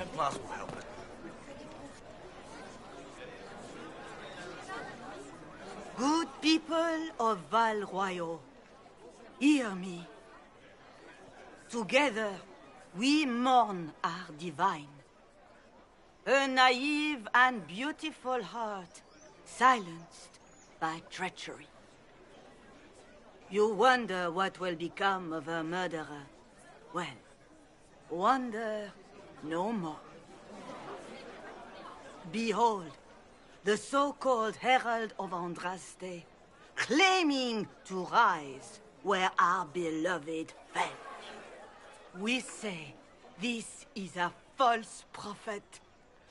Templars will help. Good people of Val Royal, hear me. Together, we mourn our divine. A naive and beautiful heart, silenced by treachery. You wonder what will become of her murderer. Well, wonder no more. Behold, the so-called Herald of Andraste, claiming to rise where our beloved fell. We say this is a false prophet.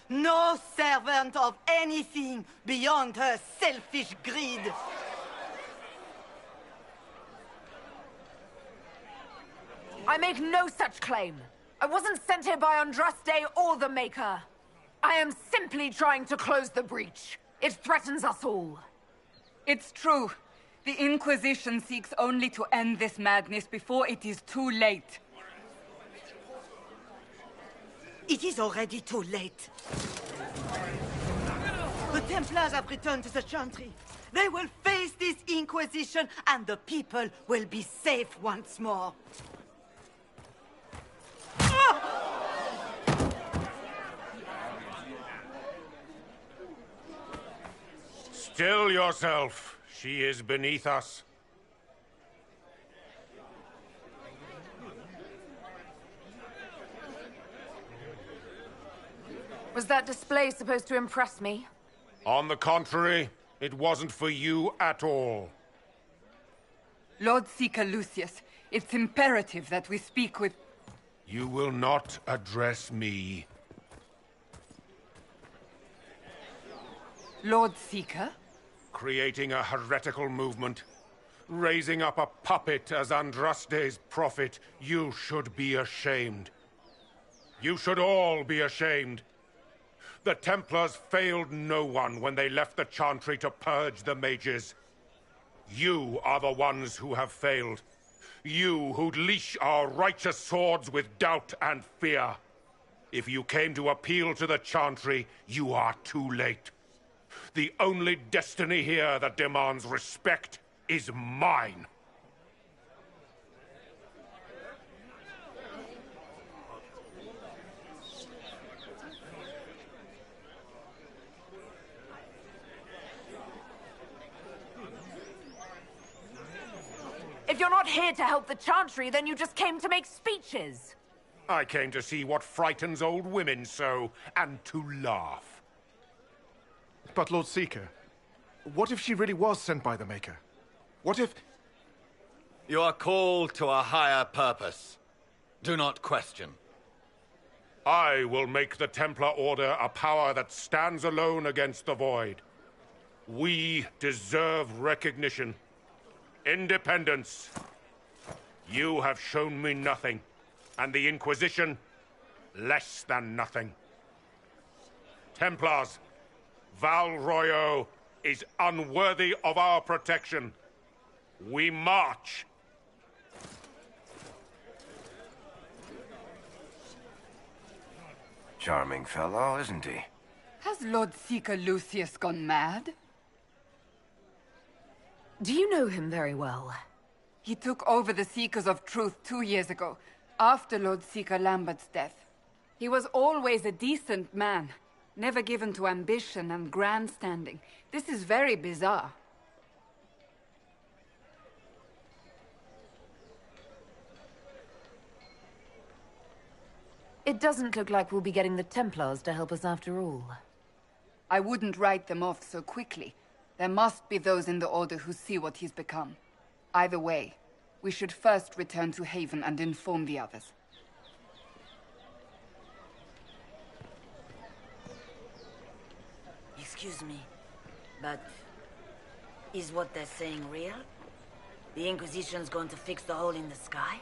No servant of anything beyond her selfish greed. I make no such claim. I wasn't sent here by Andraste or the Maker. I am simply trying to close the breach. It threatens us all. It's true. The Inquisition seeks only to end this madness before it is too late. It is already too late. The Templars have returned to the Chantry. They will face this Inquisition, and the people will be safe once more. Still yourself. She is beneath us. Was that display supposed to impress me? On the contrary, it wasn't for you at all. Lord Seeker Lucius, it's imperative that we speak with... You will not address me. Lord Seeker? Creating a heretical movement. Raising up a puppet as Andraste's prophet. You should be ashamed. You should all be ashamed. The Templars failed no one when they left the Chantry to purge the mages. You are the ones who have failed. You who'd leash our righteous swords with doubt and fear. If you came to appeal to the Chantry, you are too late. The only destiny here that demands respect is mine. If you're not here to help the Chantry, then you just came to make speeches. I came to see what frightens old women so, and to laugh. But Lord Seeker, what if she really was sent by the Maker? What if... You are called to a higher purpose. Do not question. I will make the Templar Order a power that stands alone against the Void. We deserve recognition. Independence. You have shown me nothing, and the Inquisition, less than nothing. Templars, Val Royal is unworthy of our protection. We march. Charming fellow, isn't he? Has Lord Seeker Lucius gone mad? Do you know him very well? He took over the Seekers of Truth 2 years ago, after Lord Seeker Lambert's death. He was always a decent man, never given to ambition and grandstanding. This is very bizarre. It doesn't look like we'll be getting the Templars to help us after all. I wouldn't write them off so quickly. There must be those in the Order who see what he's become. Either way, we should first return to Haven and inform the others. Excuse me, but is what they're saying real? The Inquisition's going to fix the hole in the sky?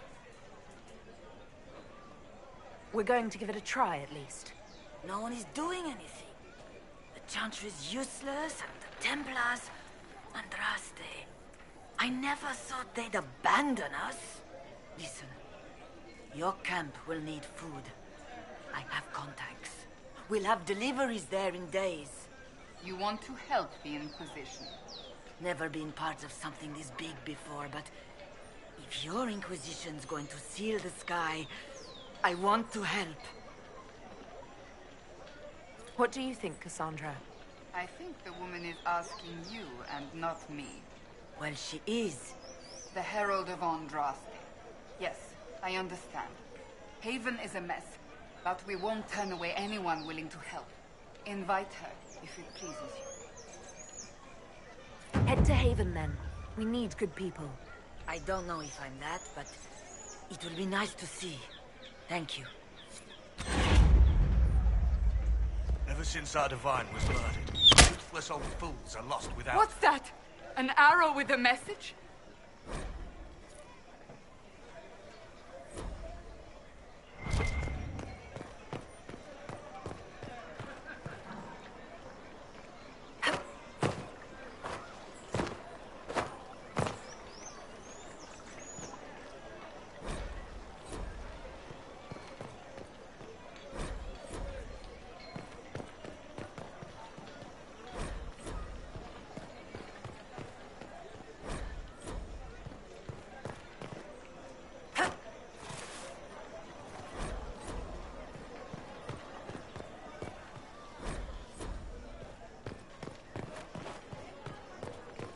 We're going to give it a try, at least. No one is doing anything. The Chantry's useless, and the Templars... Andraste. I never thought they'd abandon us. Listen, your camp will need food. I have contacts. We'll have deliveries there in days. You want to help the Inquisition? Never been part of something this big before, but if your Inquisition's going to seal the sky, I want to help. What do you think, Cassandra? I think the woman is asking you and not me. Well, she is. The Herald of Andraste. Yes, I understand. Haven is a mess, but we won't turn away anyone willing to help. Invite her, if it pleases you. Head to Haven, then. We need good people. I don't know if I'm that, but it will be nice to see. Thank you. Ever since our divine was murdered, toothless old fools are lost without... What's that? An arrow with a message?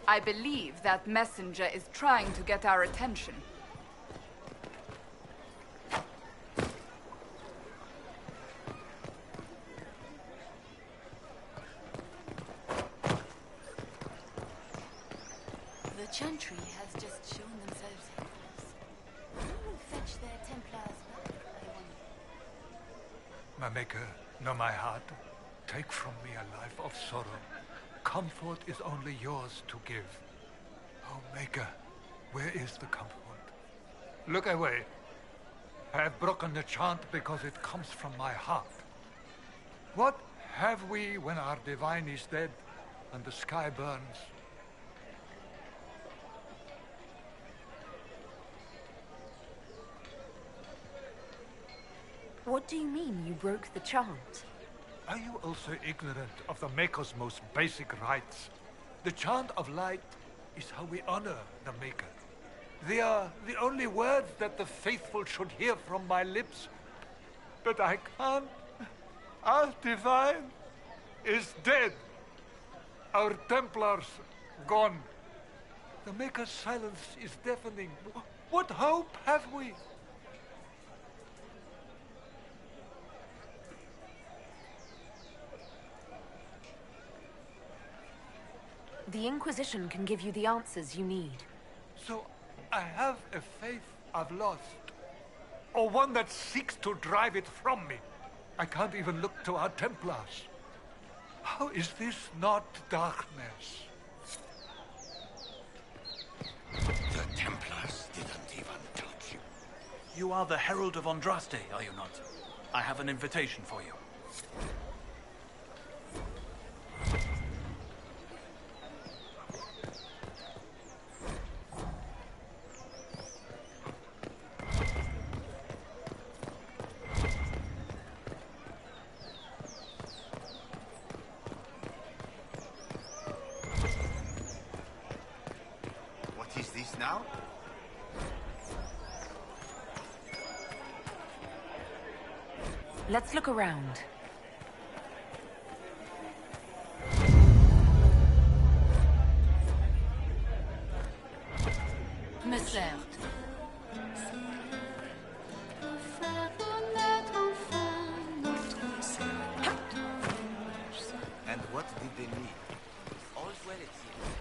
I believe that messenger is trying to get our attention. The Chantry has just shown themselves helpless. Who will fetch their Templars back, I wonder? My maker, know my heart. Take from me a life of sorrow. Comfort is only yours to give. Oh, maker, where is the comfort? Look away. I have broken the chant because it comes from my heart. What have we when our divine is dead and the sky burns? What do you mean you broke the chant? Are you also ignorant of the Maker's most basic rites? The chant of light is how we honor the Maker. They are the only words that the faithful should hear from my lips. But I can't. Our divine is dead. Our Templars gone. The Maker's silence is deafening. What hope have we? The Inquisition can give you the answers you need. So I have a faith I've lost, or one that seeks to drive it from me. I can't even look to our Templars. How is this not darkness? The Templars didn't even touch you. You are the Herald of Andraste, are you not? I have an invitation for you. What is this now? Let's look around. Me certes. And what did they need? All's well it seems.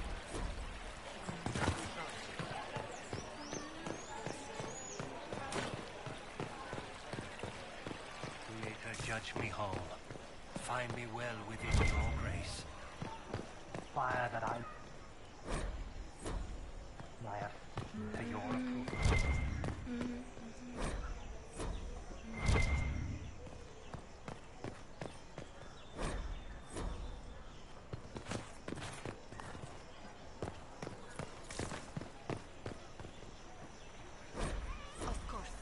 Creator, judge me whole. Find me well within your grace. Fire that I to your approval. Of course.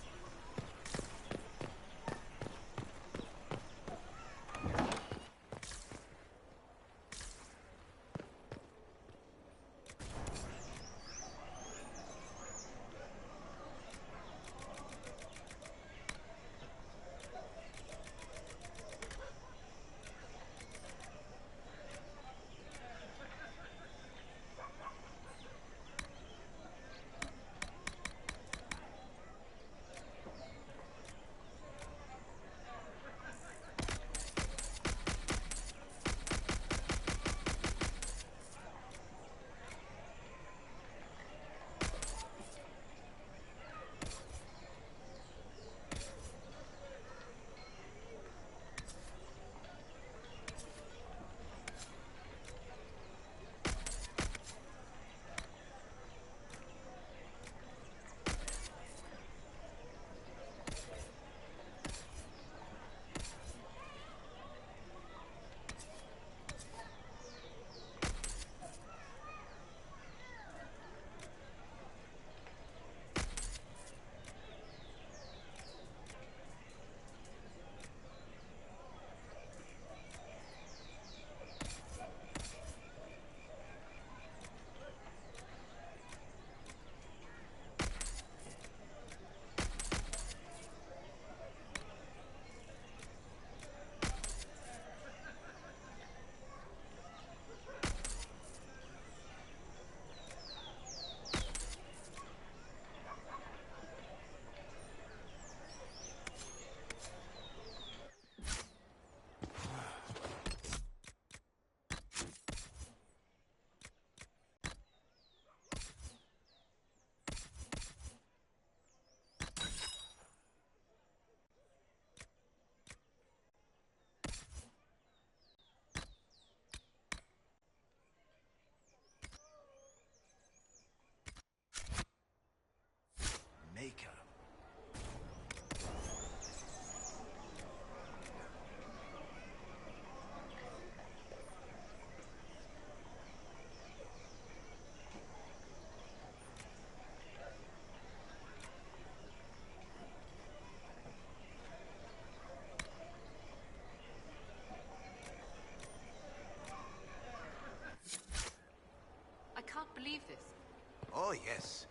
Oh, yes.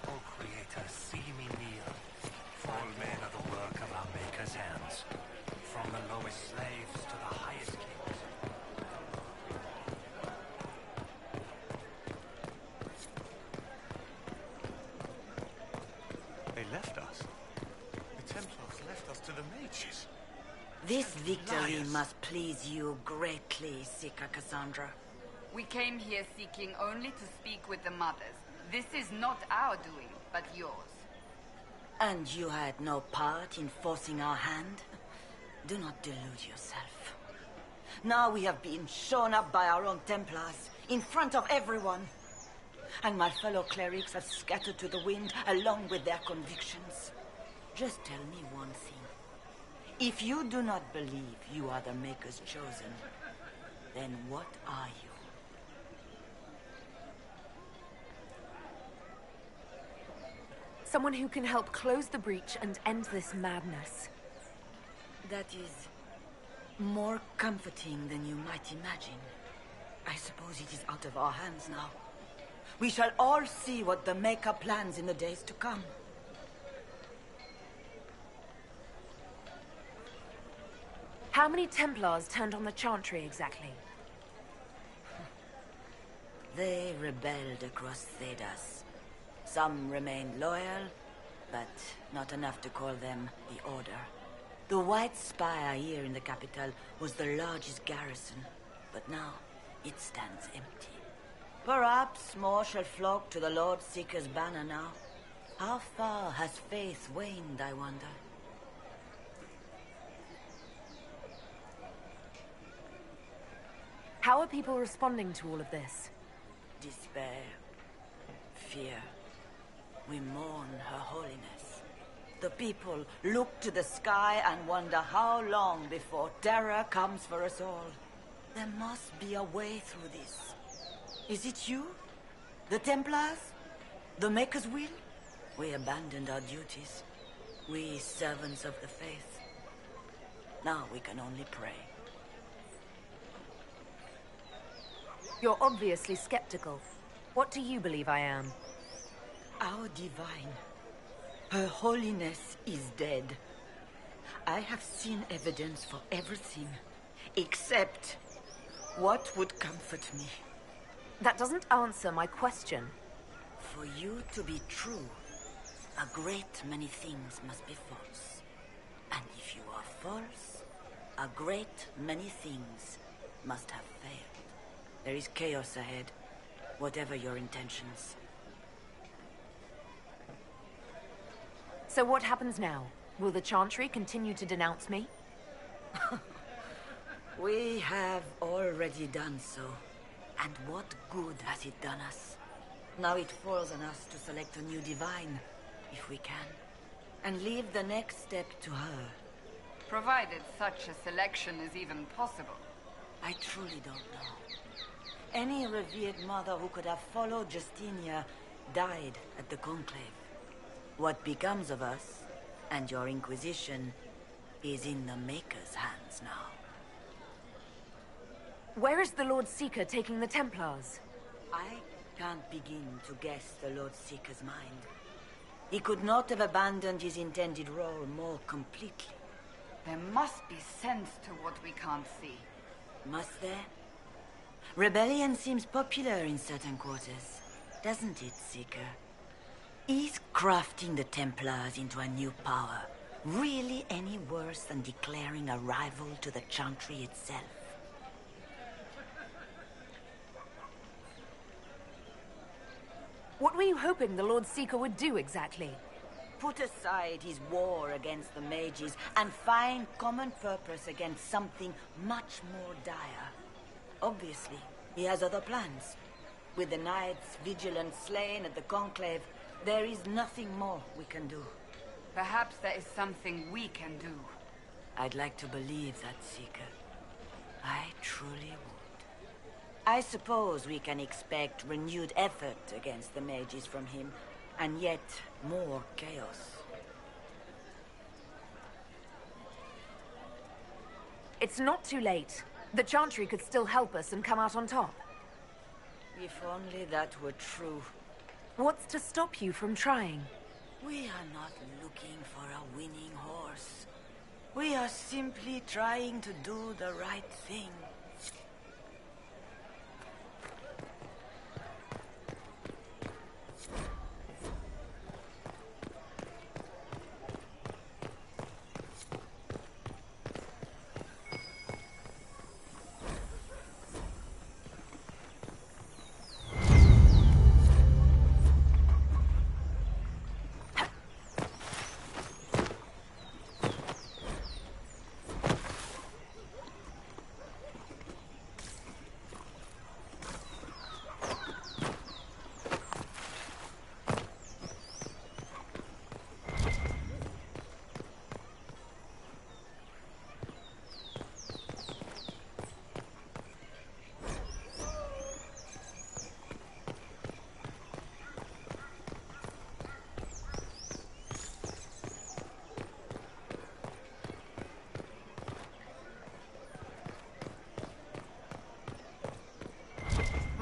O Creator, see me kneel. For all men are the work of our Maker's hands. From the lowest slaves to the highest kings. They left us. The Templars left us to the mages. This victory Liars. must please you greatly, Seeker Cassandra. We came here seeking only to speak with the mothers. This is not our doing, but yours. And you had no part in forcing our hand? Do not delude yourself. Now we have been shown up by our own Templars, in front of everyone. And my fellow clerics have scattered to the wind along with their convictions. Just tell me one thing. If you do not believe you are the Maker's chosen, then what are you? Someone who can help close the breach and end this madness. That is more comforting than you might imagine. I suppose it is out of our hands now. We shall all see what the Maker plans in the days to come. How many Templars turned on the Chantry exactly? They rebelled across Thedas. Some remained loyal, but not enough to call them the Order. The White Spire here in the capital was the largest garrison, but now it stands empty. Perhaps more shall flock to the Lord Seeker's banner now. How far has faith waned, I wonder? How are people responding to all of this? Despair. Fear. We mourn Her Holiness. The people look to the sky and wonder how long before terror comes for us all. There must be a way through this. Is it you? The Templars? The Maker's will? We abandoned our duties. We servants of the faith. Now we can only pray. You're obviously skeptical. What do you believe I am? Our divine. Her Holiness is dead. I have seen evidence for everything, except what would comfort me. That doesn't answer my question. For you to be true, a great many things must be false. And if you are false, a great many things must have failed. There is chaos ahead, whatever your intentions. So what happens now? Will the Chantry continue to denounce me? We have already done so. And what good has it done us? Now it falls on us to select a new divine, if we can. And leave the next step to her. Provided such a selection is even possible. I truly don't know. Any revered mother who could have followed Justinia died at the Conclave. What becomes of us, and your Inquisition, is in the Maker's hands now. Where is the Lord Seeker taking the Templars? I can't begin to guess the Lord Seeker's mind. He could not have abandoned his intended role more completely. There must be sense to what we can't see. Must there? Rebellion seems popular in certain quarters, doesn't it, Seeker? Is crafting the Templars into a new power really any worse than declaring a rival to the Chantry itself? What were you hoping the Lord Seeker would do exactly? Put aside his war against the mages and find common purpose against something much more dire. Obviously, he has other plans. With the knights vigilant slain at the Conclave, there is nothing more we can do. Perhaps there is something we can do. I'd like to believe that, Seeker. I truly would. I suppose we can expect renewed effort against the mages from him, and yet more chaos. It's not too late. The Chantry could still help us and come out on top. If only that were true. What's to stop you from trying? We are not looking for a winning horse. We are simply trying to do the right thing.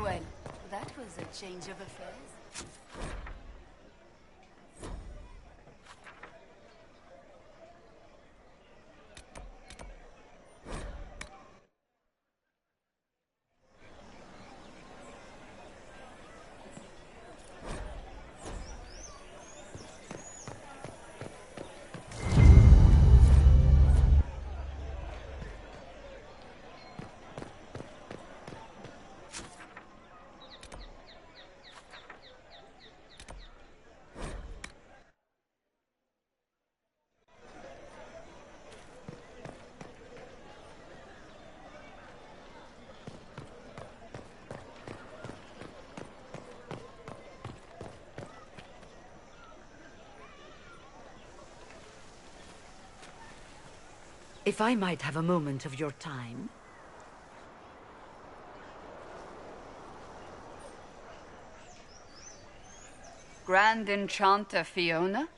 Well, that was a change of affairs. If I might have a moment of your time. Grand Enchanter Fiona?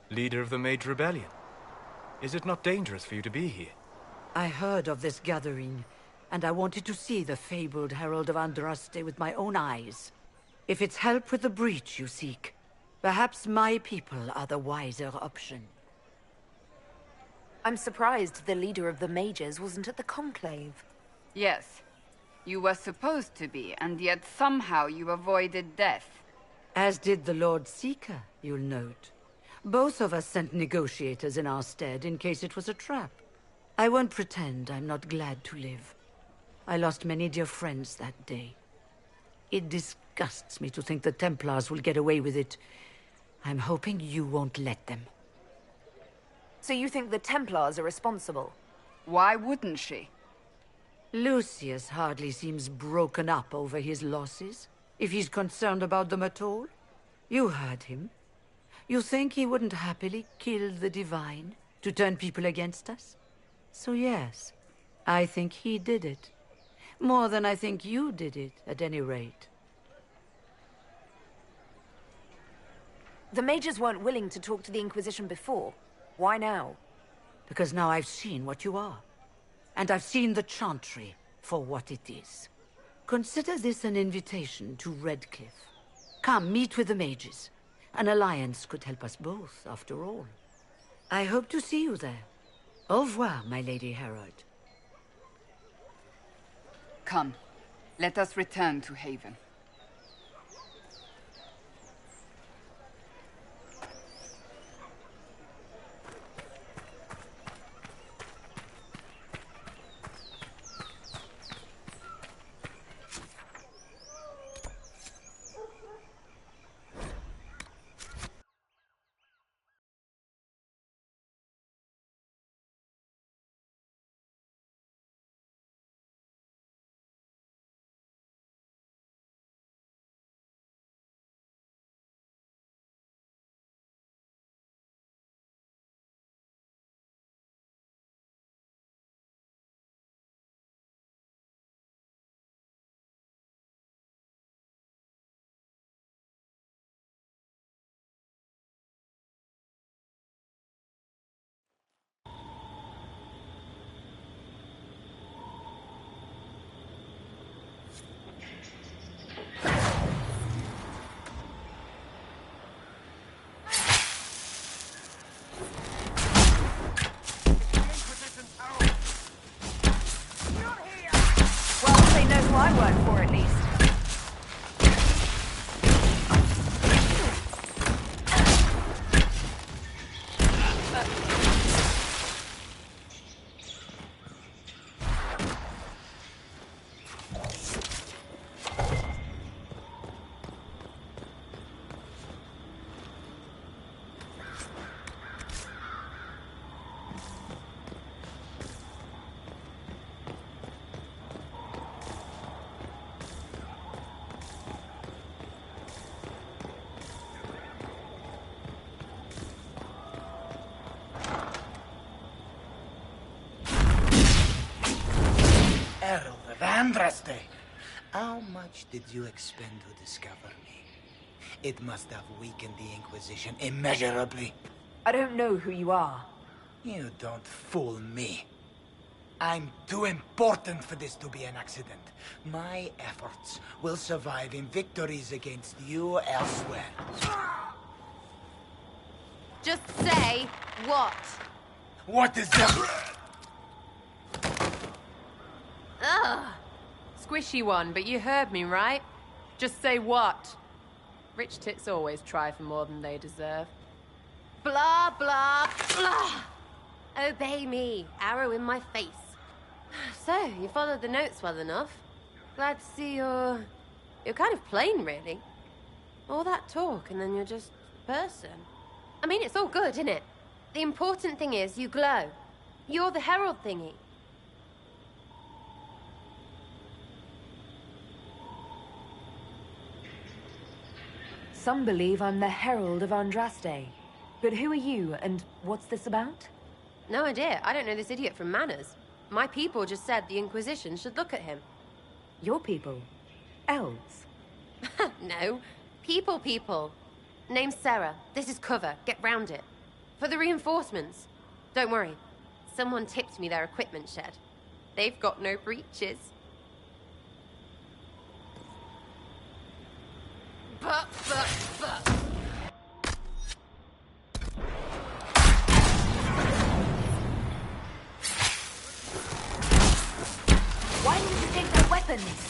Leader of the Mage Rebellion. Is it not dangerous for you to be here? I heard of this gathering, and I wanted to see the fabled Herald of Andraste with my own eyes. If it's help with the breach you seek, perhaps my people are the wiser option. I'm surprised the leader of the mages wasn't at the conclave. Yes. You were supposed to be, and yet somehow you avoided death. As did the Lord Seeker, you'll note. Both of us sent negotiators in our stead in case it was a trap. I won't pretend I'm not glad to live. I lost many dear friends that day. It disgusts me to think the Templars will get away with it. I'm hoping you won't let them. So you think the Templars are responsible? Why wouldn't she? Lucius hardly seems broken up over his losses, if he's concerned about them at all. You heard him. You think he wouldn't happily kill the Divine to turn people against us? So yes, I think he did it. More than I think you did it, at any rate. The mages weren't willing to talk to the Inquisition before. Why now? Because now I've seen what you are. And I've seen the Chantry for what it is. Consider this an invitation to Redcliffe. Come, meet with the mages. An alliance could help us both, after all. I hope to see you there. Au revoir, my Lady Herald. Come, let us return to Haven. Andraste! How much did you expend to discover me? It must have weakened the Inquisition immeasurably. I don't know who you are. You don't fool me. I'm too important for this to be an accident. My efforts will survive in victories against you elsewhere. Just say what? What is that? Ugh. Squishy one, but you heard me, right? Just say what? Rich tits always try for more than they deserve. Blah, blah, blah. Obey me. Arrow in my face. So, you followed the notes well enough. Glad to see you're kind of plain, really. All that talk, and then you're just a person. I mean, it's all good, isn't it? The important thing is you glow. You're the herald thingy. Some believe I'm the Herald of Andraste. But who are you, and what's this about? No idea. I don't know this idiot from Manners. My people just said the Inquisition should look at him. Your people? Elves? No. People. Name's Sarah. This is cover. Get round it. For the reinforcements. Don't worry. Someone tipped me their equipment shed. They've got no breaches. But. Why didn't you take their weapons?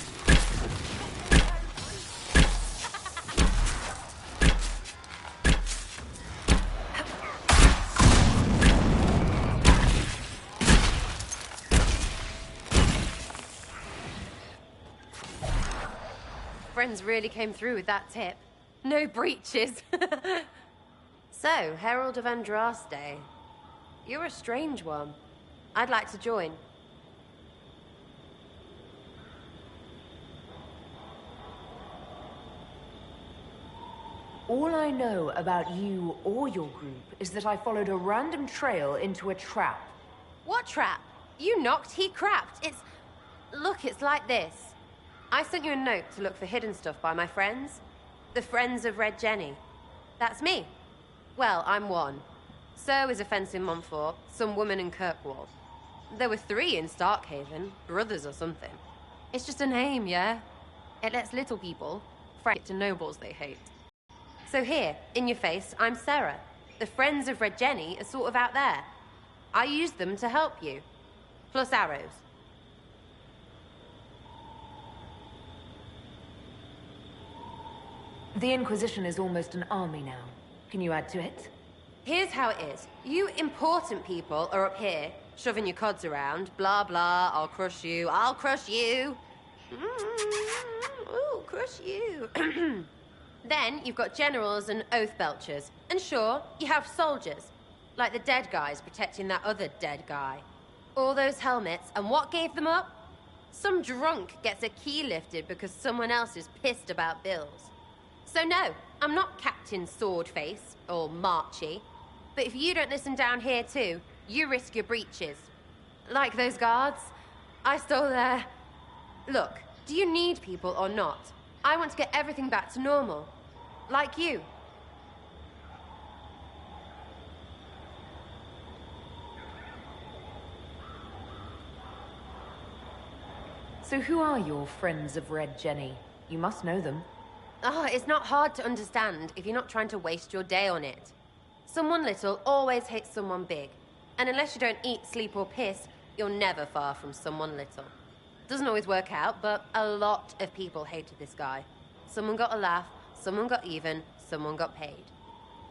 Friends really came through with that tip. No breaches. So, Herald of Andraste. You're a strange one. I'd like to join. All I know about you or your group is that I followed a random trail into a trap. What trap? You knocked, he crapped. Look, it's like this. I sent you a note to look for hidden stuff by my friends. The Friends of Red Jenny. That's me. Well, I'm one. So is a fence in Montfort, some woman in Kirkwall. There were 3 in Starkhaven, brothers or something. It's just a name, yeah? It lets little people fight to nobles they hate. So here, in your face, I'm Sarah. The Friends of Red Jenny are sort of out there. I used them to help you. Plus arrows. The Inquisition is almost an army now. Can you add to it? Here's how it is. You important people are up here, shoving your cods around. Blah, blah, I'll crush you. Ooh, crush you. Then you've got generals and oath belchers. And sure, you have soldiers. Like the dead guys protecting that other dead guy. All those helmets, and what gave them up? Some drunk gets a key lifted because someone else is pissed about bills. So no, I'm not Captain Swordface, or Marchy. But if you don't listen down here too, you risk your breeches. Like those guards, I stole their... Look, do you need people or not? I want to get everything back to normal. Like you. So who are your Friends of Red Jenny? You must know them. Oh, it's not hard to understand if you're not trying to waste your day on it. Someone little always hates someone big. And unless you don't eat, sleep, or piss, you're never far from someone little. Doesn't always work out, but a lot of people hated this guy. Someone got a laugh, someone got even, someone got paid.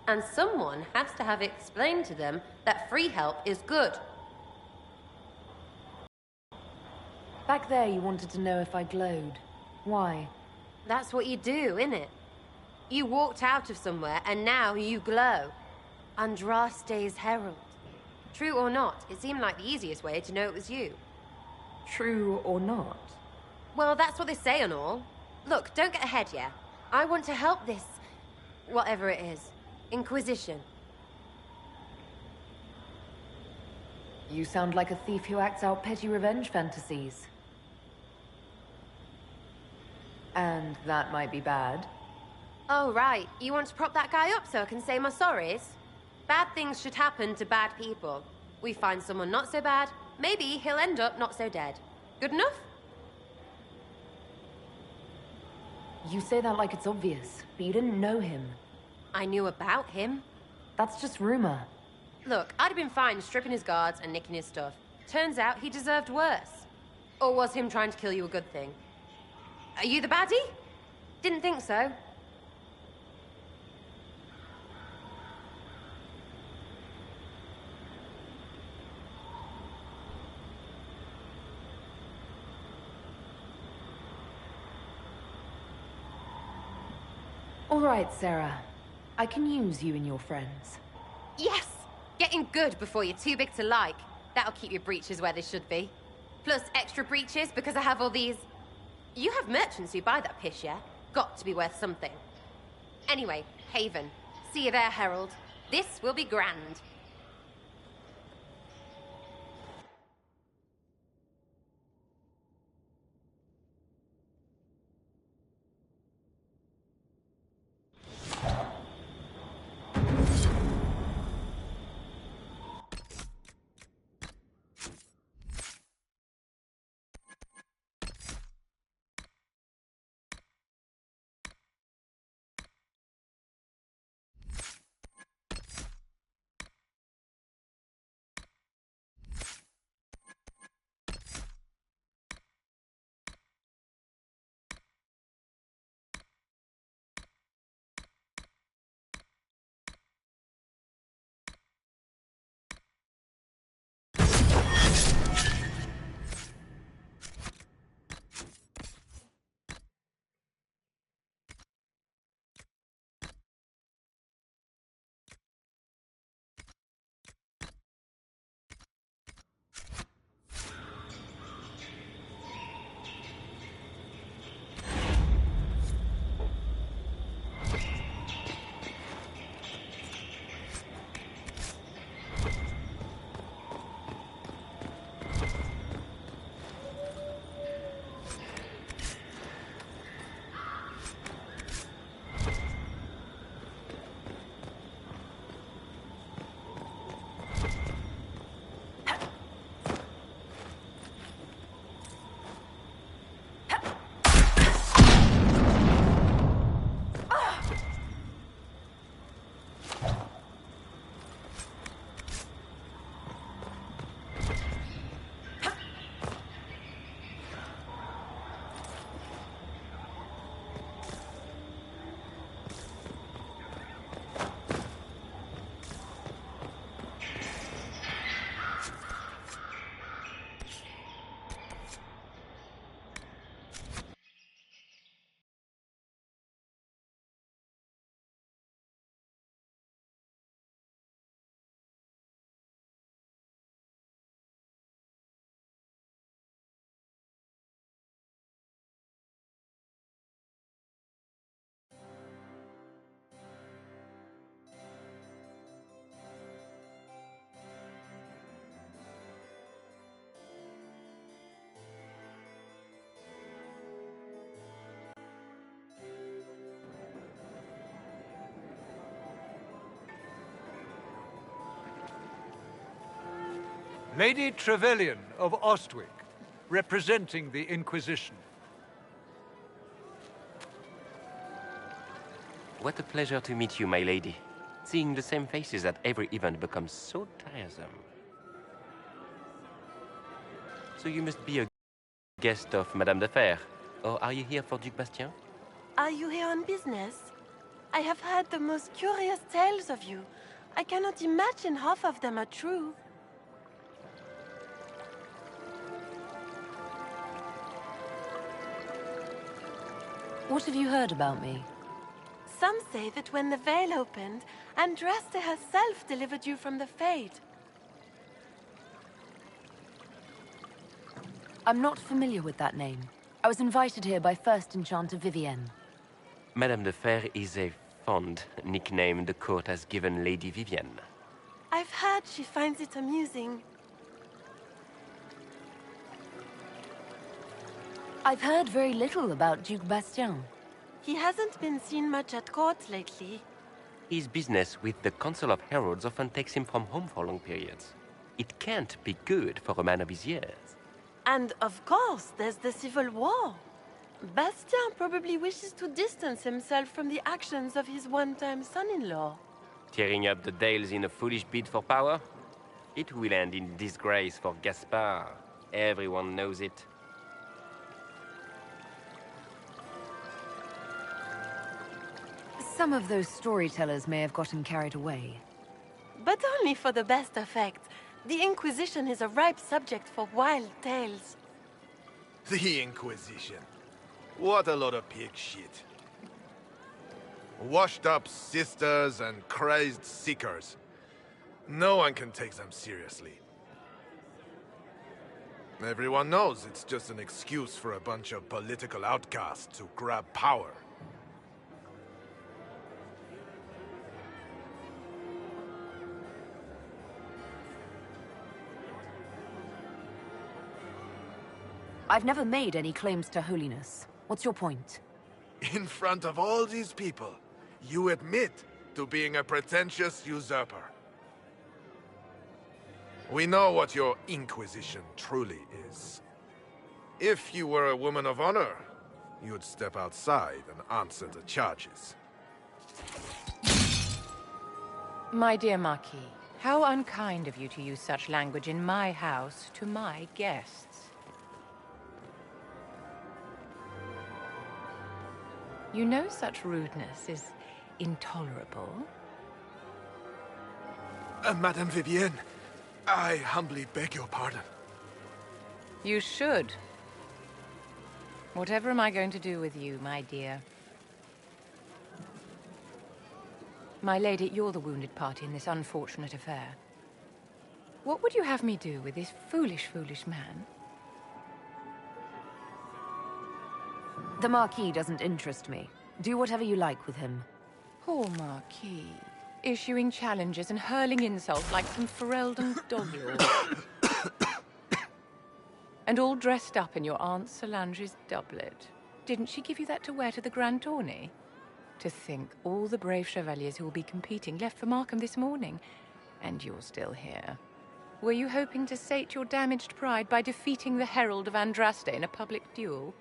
And someone has to have explained to them that free help is good. Back there you wanted to know if I glowed. Why? That's what you do, innit? You walked out of somewhere, and now you glow. Andraste's herald. True or not, it seemed like the easiest way to know it was you. True or not? Well, that's what they say and all. Look, don't get ahead, yeah? I want to help this... whatever it is. Inquisition. You sound like a thief who acts out petty revenge fantasies. And that might be bad. Oh, right. You want to prop that guy up so I can say my sorries? Bad things should happen to bad people. We find someone not so bad, maybe he'll end up not so dead. Good enough? You say that like it's obvious, but you didn't know him. I knew about him. That's just rumor. Look, I'd have been fine stripping his guards and nicking his stuff. Turns out he deserved worse. Or was him trying to kill you a good thing? Are you the baddie? Didn't think so. All right, Sarah. I can use you and your friends. Yes! Getting good before you're too big to like. That'll keep your breeches where they should be. Plus extra breeches because I have all these... You have merchants who buy that piss, yeah? Got to be worth something. Anyway, Haven. See you there, Herald. This will be grand. Lady Trevelyan of Ostwick, representing the Inquisition. What a pleasure to meet you, my lady. Seeing the same faces at every event becomes so tiresome. So you must be a guest of Madame de Fer, or are you here for Duc Bastien? Are you here on business? I have heard the most curious tales of you. I cannot imagine half of them are true. What have you heard about me? Some say that when the veil opened, Andraste herself delivered you from the Fate. I'm not familiar with that name. I was invited here by First Enchanter Vivienne. Madame de Fer is a fond nickname the court has given Lady Vivienne. I've heard she finds it amusing. I've heard very little about Duke Bastien. He hasn't been seen much at court lately. His business with the Council of Heralds often takes him from home for long periods. It can't be good for a man of his years. And of course, there's the civil war. Bastien probably wishes to distance himself from the actions of his one-time son-in-law. Tearing up the Dales in a foolish bid for power? It will end in disgrace for Gaspard. Everyone knows it. Some of those storytellers may have gotten carried away. But only for the best effect. The Inquisition is a ripe subject for wild tales. The Inquisition. What a lot of pig shit. Washed-up sisters and crazed seekers. No one can take them seriously. Everyone knows it's just an excuse for a bunch of political outcasts to grab power. I've never made any claims to holiness. What's your point? In front of all these people, you admit to being a pretentious usurper. We know what your Inquisition truly is. If you were a woman of honor, you'd step outside and answer the charges. My dear Marquis, how unkind of you to use such language in my house to my guests. You know such rudeness is intolerable. Madame Vivienne, I humbly beg your pardon. You should. Whatever am I going to do with you, my dear? My lady, you're the wounded party in this unfortunate affair. What would you have me do with this foolish, foolish man? The Marquis doesn't interest me. Do whatever you like with him. Poor Marquis. Issuing challenges and hurling insults like some Ferelden doglord. And all dressed up in your Aunt Solange's doublet. Didn't she give you that to wear to the Grand Tourney? To think all the brave chevaliers who will be competing left for Markham this morning, and you're still here. Were you hoping to sate your damaged pride by defeating the Herald of Andraste in a public duel?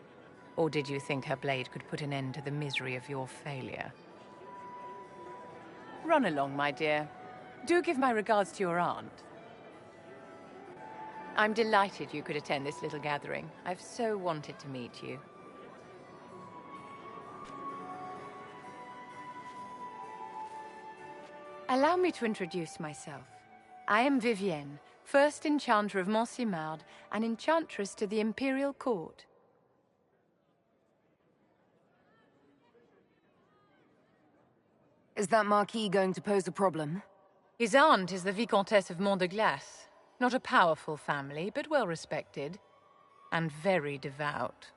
Or did you think her blade could put an end to the misery of your failure? Run along, my dear. Do give my regards to your aunt. I'm delighted you could attend this little gathering. I've so wanted to meet you. Allow me to introduce myself. I am Vivienne, first Enchanter of Montsimard and Enchantress to the Imperial Court. Is that Marquis going to pose a problem? His aunt is the Vicomtesse of Mont de Glace. Not a powerful family, but well respected. And very devout.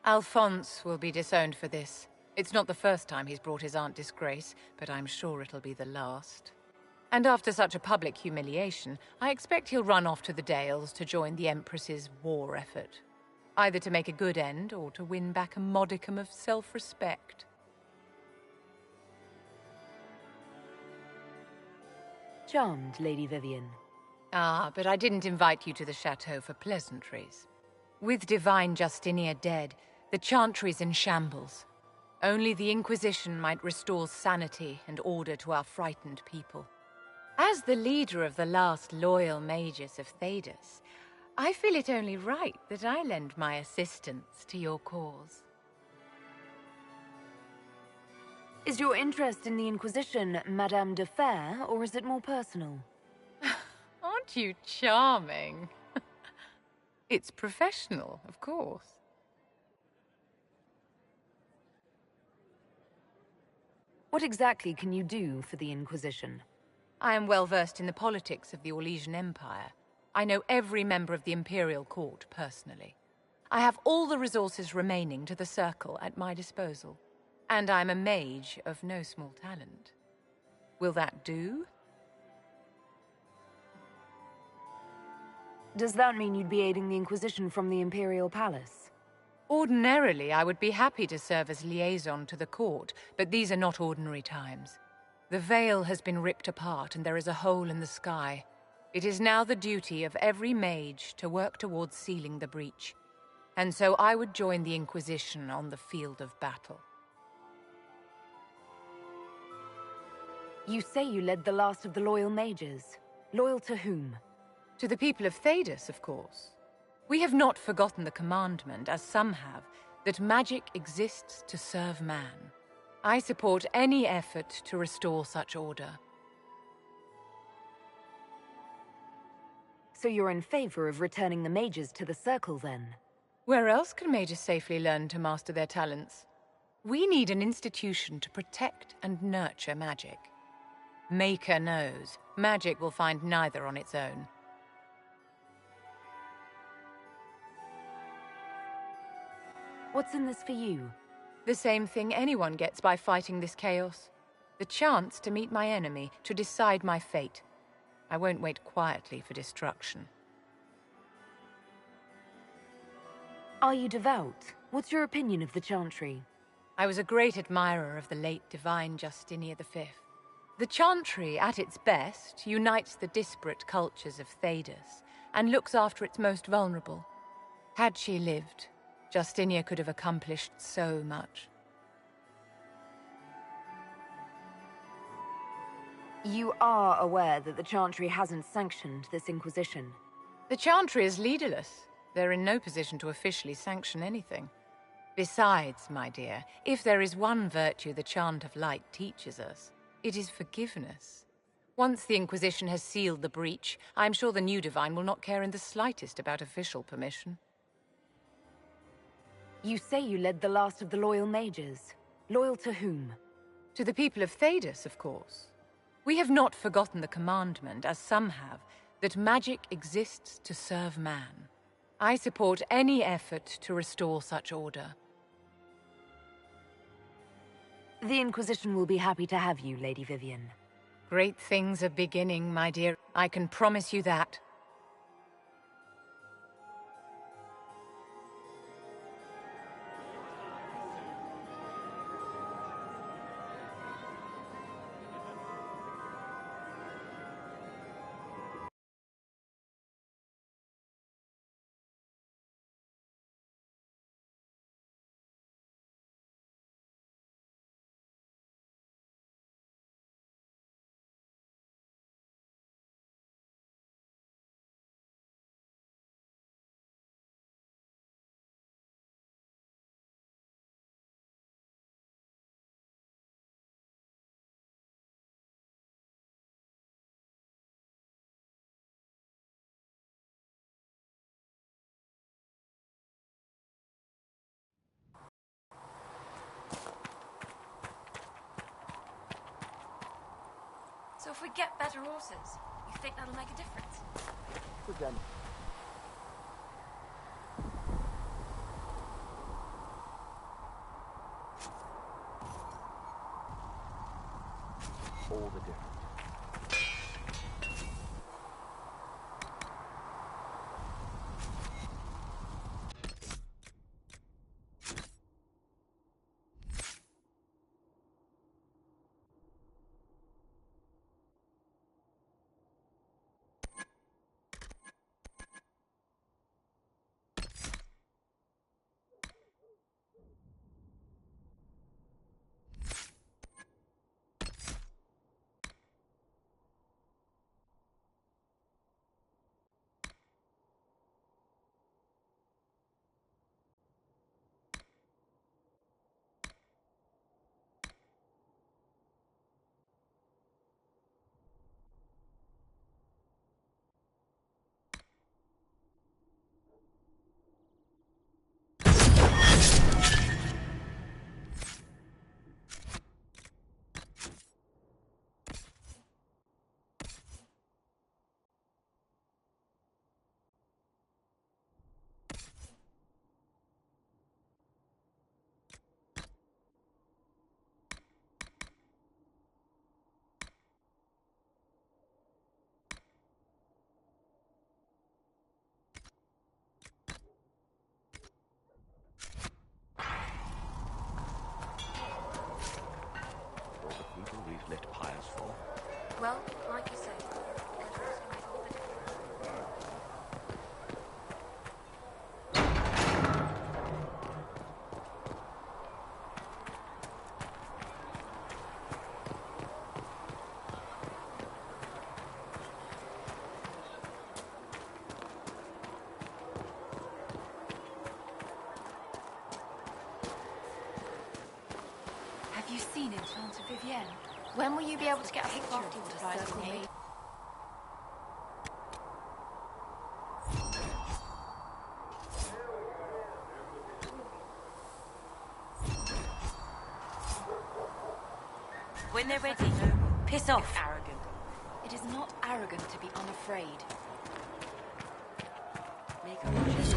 Alphonse will be disowned for this. It's not the first time he's brought his aunt disgrace, but I'm sure it'll be the last. And after such a public humiliation, I expect he'll run off to the Dales to join the Empress's war effort. Either to make a good end, or to win back a modicum of self-respect. Charmed, Lady Vivienne. Ah, but I didn't invite you to the chateau for pleasantries. With Divine Justinia dead, the Chantry's in shambles. Only the Inquisition might restore sanity and order to our frightened people. As the leader of the last loyal mages of Thedas, I feel it only right that I lend my assistance to your cause. Is your interest in the Inquisition Madame de Fer, or is it more personal? Aren't you charming? It's professional, of course. What exactly can you do for the Inquisition? I am well versed in the politics of the Orlesian Empire. I know every member of the Imperial Court personally. I have all the resources remaining to the Circle at my disposal. And I'm a mage of no small talent. Will that do? Does that mean you'd be aiding the Inquisition from the Imperial Palace? Ordinarily, I would be happy to serve as liaison to the court, but these are not ordinary times. The veil has been ripped apart and there is a hole in the sky. It is now the duty of every mage to work towards sealing the breach. And so I would join the Inquisition on the field of battle. You say you led the last of the loyal mages. Loyal to whom? To the people of Thedas, of course. We have not forgotten the commandment, as some have, that magic exists to serve man. I support any effort to restore such order. So you're in favor of returning the mages to the Circle, then? Where else can mages safely learn to master their talents? We need an institution to protect and nurture magic. Maker knows, magic will find neither on its own. What's in this for you? The same thing anyone gets by fighting this chaos. The chance to meet my enemy, to decide my fate. I won't wait quietly for destruction. Are you devout? What's your opinion of the Chantry? I was a great admirer of the late divine Justinian V. The Chantry, at its best, unites the disparate cultures of Thedas and looks after its most vulnerable. Had she lived, Justinia could have accomplished so much. You are aware that the Chantry hasn't sanctioned this Inquisition? The Chantry is leaderless. They're in no position to officially sanction anything. Besides, my dear, if there is one virtue the Chant of Light teaches us, it is forgiveness. Once the Inquisition has sealed the breach, I'm sure the new divine will not care in the slightest about official permission. You say you led the last of the loyal mages. Loyal to whom? To the people of Thedas, of course. We have not forgotten the commandment, as some have, that magic exists to serve man. I support any effort to restore such order. The Inquisition will be happy to have you, Lady Vivian. Great things are beginning, my dear. I can promise you that. So if we get better horses, you think that'll make a difference? Good then. All the difference. Like you say, have you seen Enchanter Vivienne? when will you be able to get a picture of Picture the of the surprise circle me? When they're ready, piss off. Arrogant. It is not arrogant to be unafraid. Make a rush.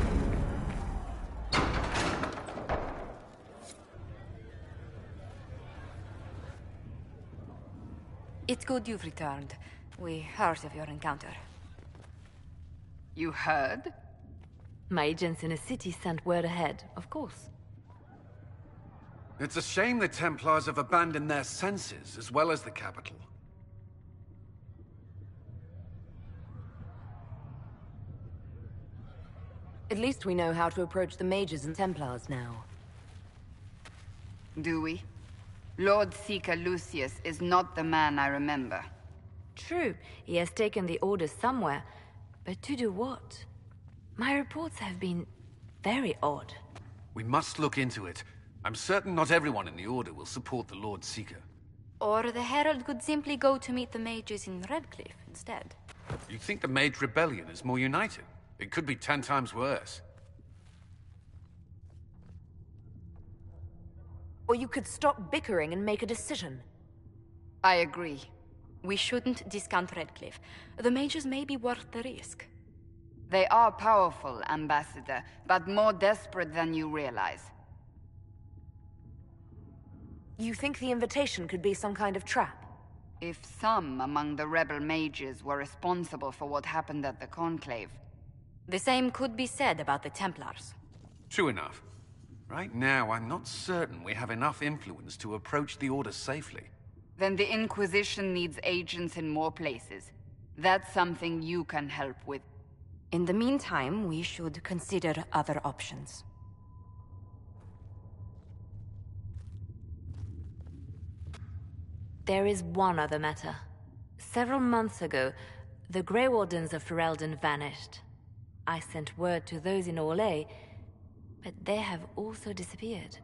It's good you've returned. We heard of your encounter. You heard? My agents in the city sent word ahead, of course. It's a shame the Templars have abandoned their senses, as well as the capital. At least we know how to approach the mages and Templars now. Do we? Lord Seeker Lucius is not the man I remember. True, he has taken the orders somewhere, but to do what? My reports have been very odd. We must look into it. I'm certain not everyone in the Order will support the Lord Seeker. Or the Herald could simply go to meet the mages in Redcliffe instead. You think the Mage Rebellion is more united? It could be 10 times worse. Or you could stop bickering and make a decision. I agree. We shouldn't discount Redcliffe. The mages may be worth the risk. They are powerful, Ambassador, but more desperate than you realize. You think the invitation could be some kind of trap? If some among the rebel mages were responsible for what happened at the Conclave. The same could be said about the Templars. True enough. Right now, I'm not certain we have enough influence to approach the Order safely. Then the Inquisition needs agents in more places. That's something you can help with. In the meantime, we should consider other options. There is one other matter. Several months ago, the Grey Wardens of Ferelden vanished. I sent word to those in Orlais, but they have also disappeared.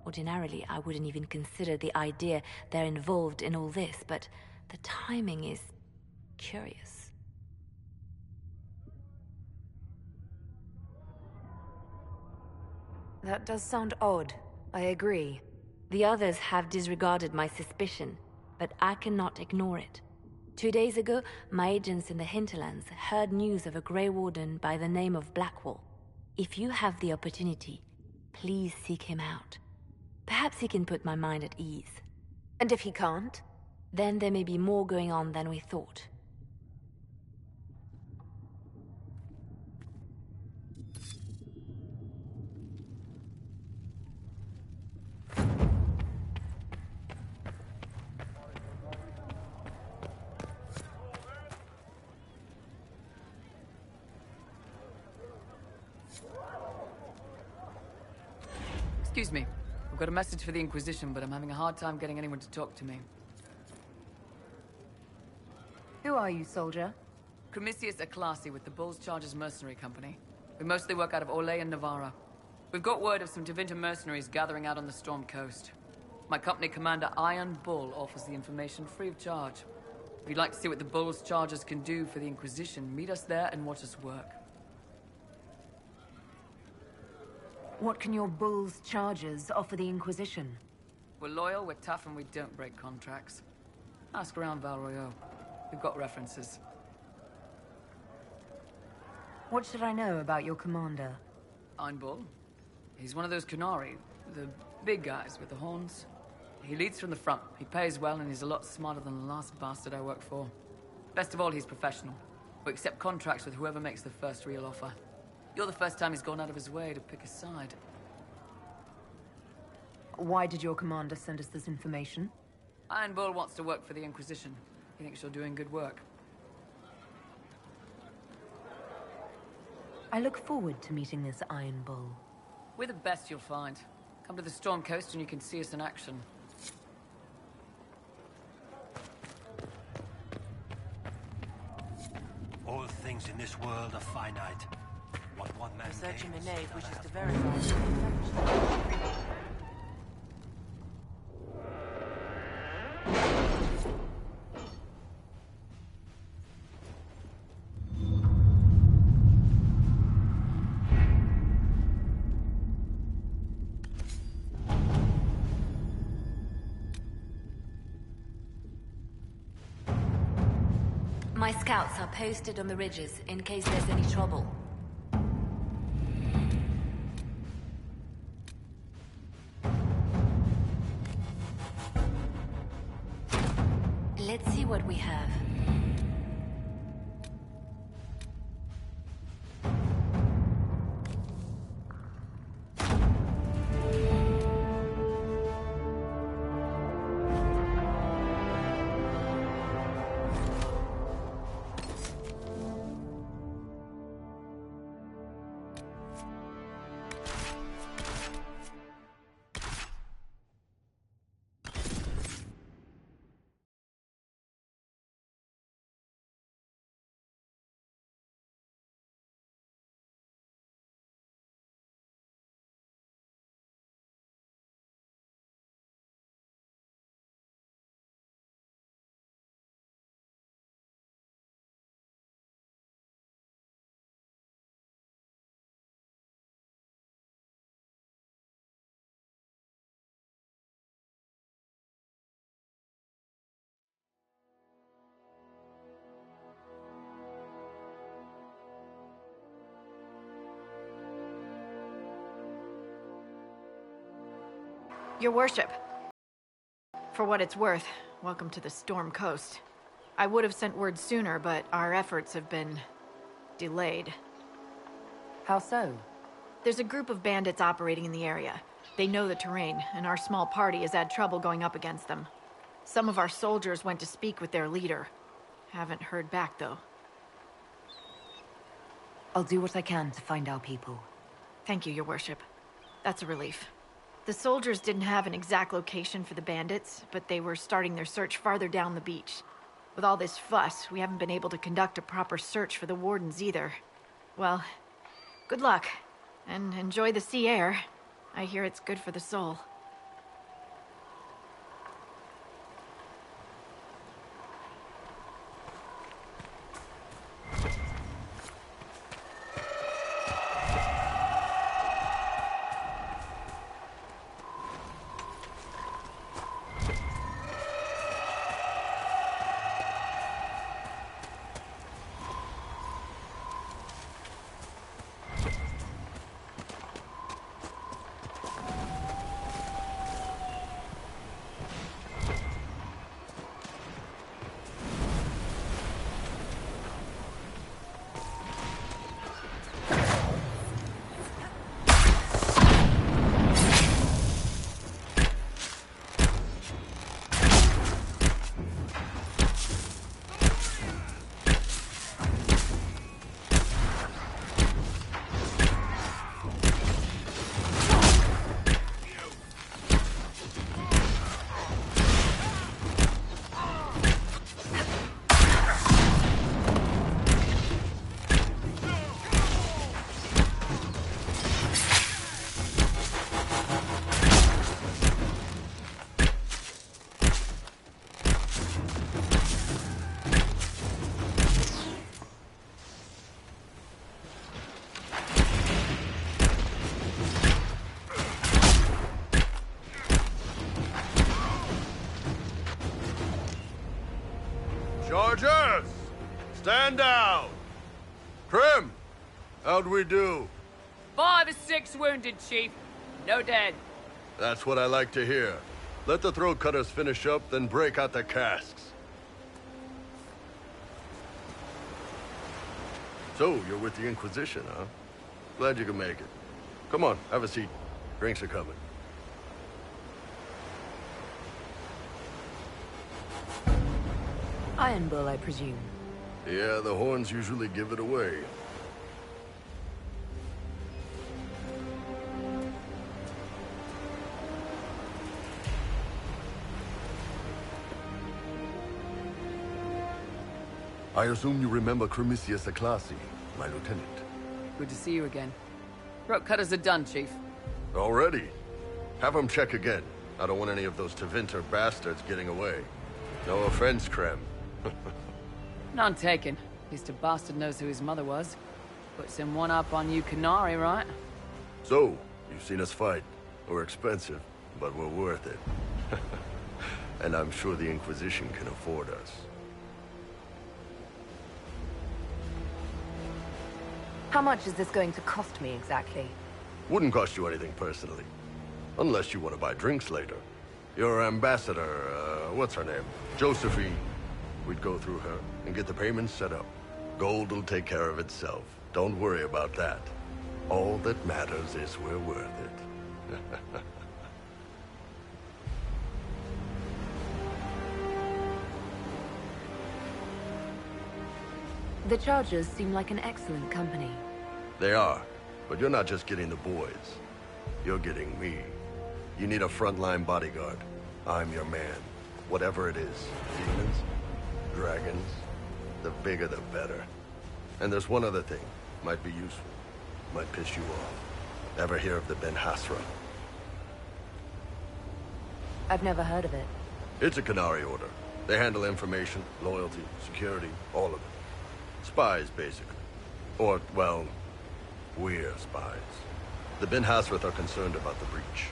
Ordinarily, I wouldn't even consider the idea they're involved in all this, but the timing is curious. That does sound odd. I agree. The others have disregarded my suspicion, but I cannot ignore it. 2 days ago, my agents in the hinterlands heard news of a Grey Warden by the name of Blackwall. If you have the opportunity, please seek him out. Perhaps he can put my mind at ease. And if he can't? Then there may be more going on than we thought. Excuse me. I've got a message for the Inquisition, but I'm having a hard time getting anyone to talk to me. Who are you, soldier? Cremisius Aclasi with the Bulls Chargers Mercenary Company. We mostly work out of Orlais and Navarra. We've got word of some Tevinter mercenaries gathering out on the Storm Coast. My company commander, Iron Bull, offers the information free of charge. If you'd like to see what the Bulls Chargers can do for the Inquisition, meet us there and watch us work. What can your Bull's Chargers offer the Inquisition? We're loyal, we're tough, and we don't break contracts. Ask around Val Royeaux. We've got references. What should I know about your commander? Iron Bull. He's one of those Kunari, the big guys with the horns. He leads from the front, he pays well, and he's a lot smarter than the last bastard I worked for. Best of all, he's professional. We accept contracts with whoever makes the first real offer. You're the first time he's gone out of his way to pick a side. Why did your commander send us this information? Iron Bull wants to work for the Inquisition. He thinks you're doing good work. I look forward to meeting this Iron Bull. We're the best you'll find. Come to the Storm Coast and you can see us in action. All things in this world are finite. What one man Researcher gains, Minave another wishes has to to verify. My scouts are posted on the ridges in case there's any trouble. Let's see what we have. Your worship. For what it's worth, welcome to the Storm Coast. I would have sent word sooner, but our efforts have been delayed. How so? There's a group of bandits operating in the area. They know the terrain, and our small party has had trouble going up against them. Some of our soldiers went to speak with their leader. Haven't heard back, though. I'll do what I can to find our people. Thank you, Your Worship. That's a relief. The soldiers didn't have an exact location for the bandits, but they were starting their search farther down the beach. With all this fuss, we haven't been able to conduct a proper search for the wardens either. Well, good luck, and enjoy the sea air. I hear it's good for the soul. Chargers! Stand down! Prim! How'd we do? 5 or 6 wounded, Chief. No dead. That's what I like to hear. Let the throat cutters finish up, then break out the casks. So, you're with the Inquisition, huh? Glad you could make it. Come on, have a seat. Drinks are coming. Iron Bull, I presume. Yeah, the horns usually give it away. I assume you remember Cremisius Aclassi, my lieutenant. Good to see you again. Throat cutters are done, Chief. Already? Have them check again. I don't want any of those Tevinter bastards getting away. No offense, Krem. None taken. At least a bastard knows who his mother was. Puts him one up on you Canary, right? So, you've seen us fight. We're expensive, but we're worth it. And I'm sure the Inquisition can afford us. How much is this going to cost me exactly? Wouldn't cost you anything personally. Unless you want to buy drinks later. Your ambassador, what's her name? Josephine. We'd go through her and get the payments set up. Gold will take care of itself. Don't worry about that. All that matters is we're worth it. The Chargers seem like an excellent company. They are, but you're not just getting the boys. You're getting me. You need a frontline bodyguard. I'm your man. Whatever it is. Demons? Dragons? The bigger the better. And there's one other thing. Might be useful. Might piss you off. Ever hear of the Ben Hasra? I've never heard of it. It's a Canary order. They handle information, loyalty, security, all of it. Spies, basically. Or, well, we're spies. The Ben Hasrath are concerned about the breach.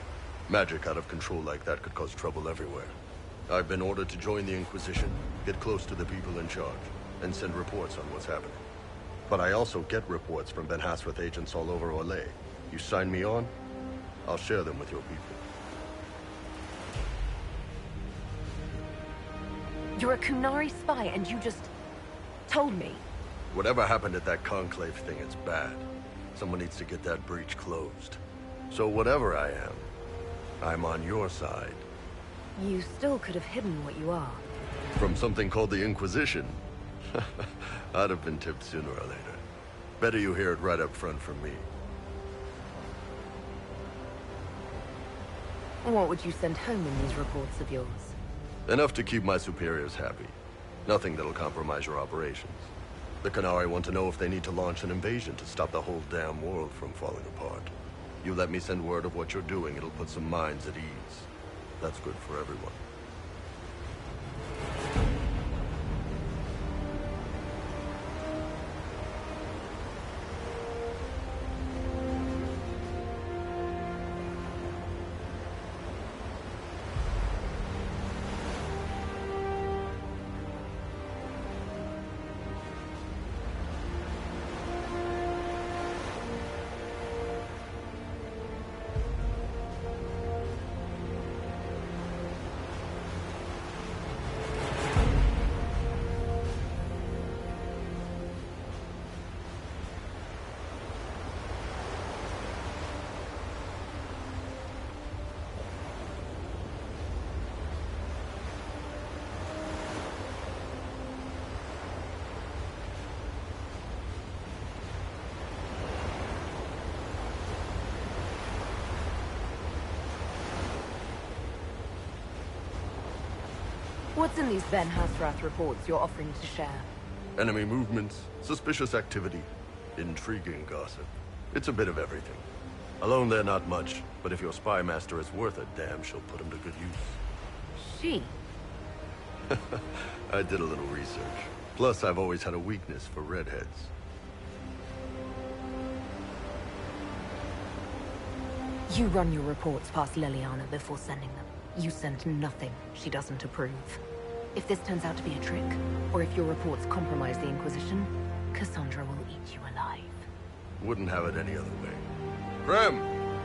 Magic out of control like that could cause trouble everywhere. I've been ordered to join the Inquisition, get close to the people in charge, and send reports on what's happening. But I also get reports from Ben Hasrath agents all over Orlais. You sign me on, I'll share them with your people. You're a Kunari spy and you just told me. Whatever happened at that Conclave thing, it's bad. Someone needs to get that breach closed. So whatever I am, I'm on your side. You still could have hidden what you are. From something called the Inquisition? I'd have been tipped sooner or later. Better you hear it right up front from me. What would you send home in these reports of yours? Enough to keep my superiors happy. Nothing that'll compromise your operations. The Canary want to know if they need to launch an invasion to stop the whole damn world from falling apart. You let me send word of what you're doing, it'll put some minds at ease. That's good for everyone. What's in these Ben Hasrath reports you're offering to share? Enemy movements, suspicious activity, intriguing gossip. It's a bit of everything. Alone they're not much, but if your spy master is worth a damn, she'll put him to good use. She? I did a little research. Plus, I've always had a weakness for redheads. You run your reports past Liliana before sending them. You send nothing she doesn't approve. If this turns out to be a trick, or if your reports compromise the Inquisition, Cassandra will eat you alive. Wouldn't have it any other way. Krem,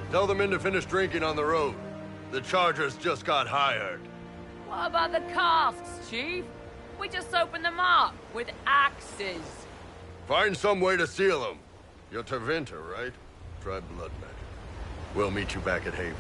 tell the men to finish drinking on the road. The Chargers just got hired. What about the casks, Chief? We just opened them up with axes. Find some way to seal them. You're Tevinter, right? Try blood magic. We'll meet you back at Haven.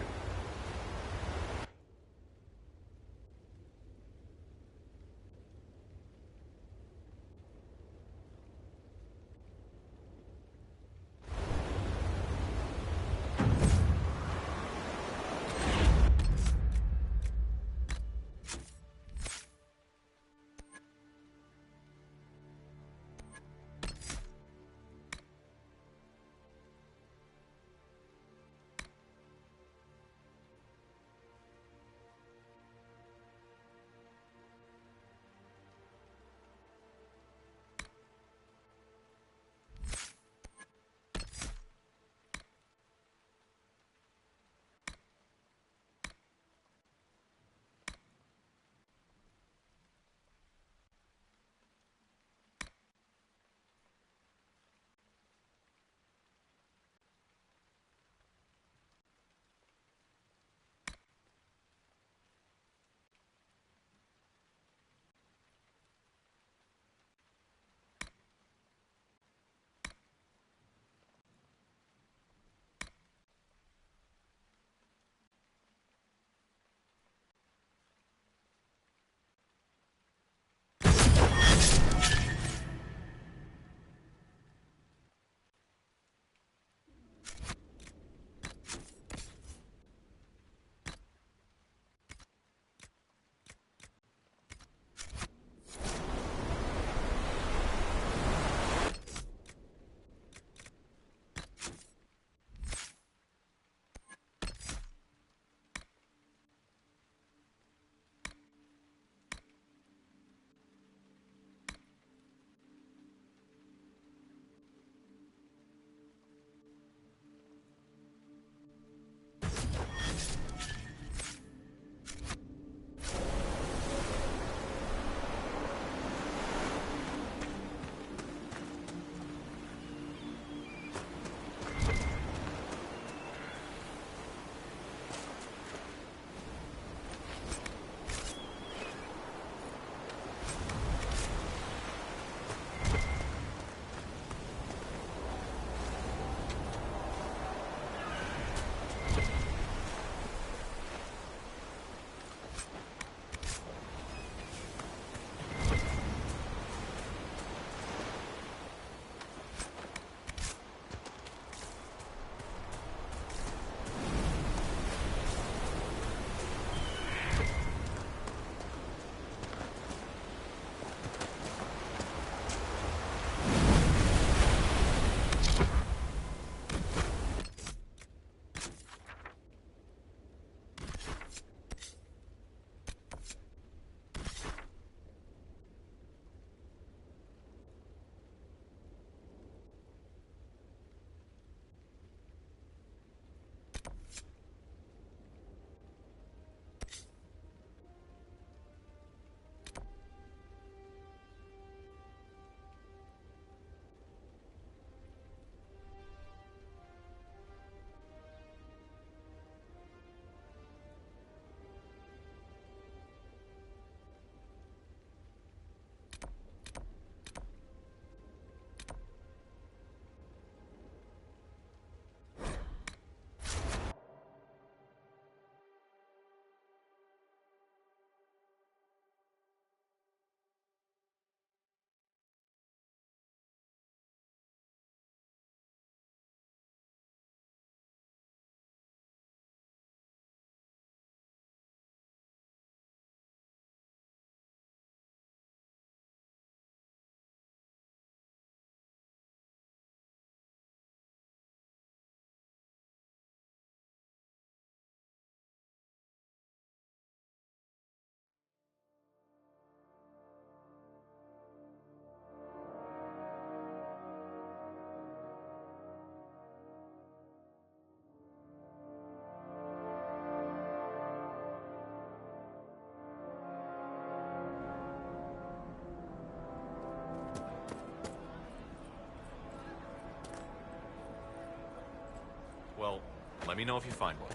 Let me know if you find one.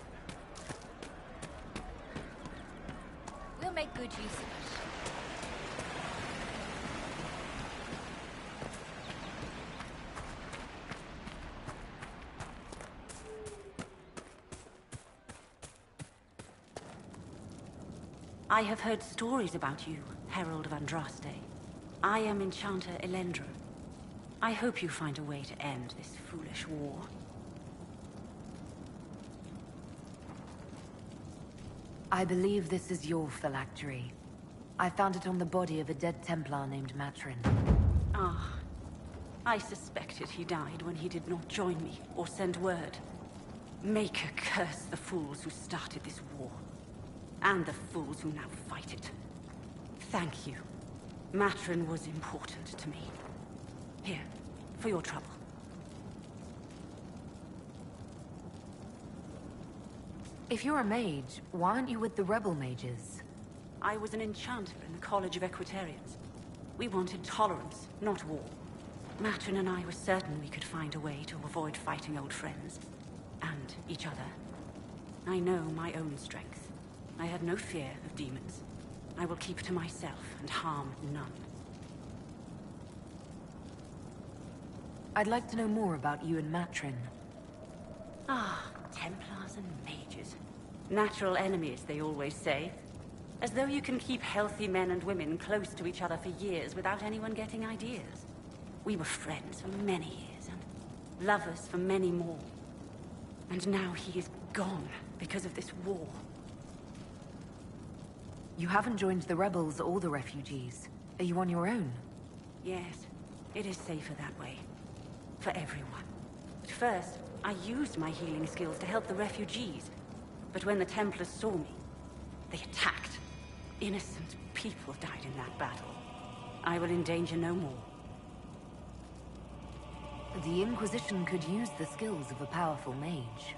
We'll make good use of it. I have heard stories about you, Herald of Andraste. I am Enchanter Elendra. I hope you find a way to end this foolish war. I believe this is your phylactery. I found it on the body of a dead Templar named Matrin. Ah, I suspected he died when he did not join me or send word. Maker curse the fools who started this war. And the fools who now fight it. Thank you. Matrin was important to me. Here, for your trouble. If you're a mage, why aren't you with the rebel mages? I was an enchanter in the College of Equitarians. We wanted tolerance, not war. Matrin and I were certain we could find a way to avoid fighting old friends. And each other. I know my own strength. I have no fear of demons. I will keep to myself and harm none. I'd like to know more about you and Matrin. Ah, Templars and mages. Natural enemies, they always say. As though you can keep healthy men and women close to each other for years without anyone getting ideas. We were friends for many years, and lovers for many more. And now he is gone because of this war. You haven't joined the rebels or the refugees. Are you on your own? Yes, it is safer that way. For everyone. At first, I used my healing skills to help the refugees. But when the Templars saw me, they attacked. Innocent people died in that battle. I will endanger no more. The Inquisition could use the skills of a powerful mage.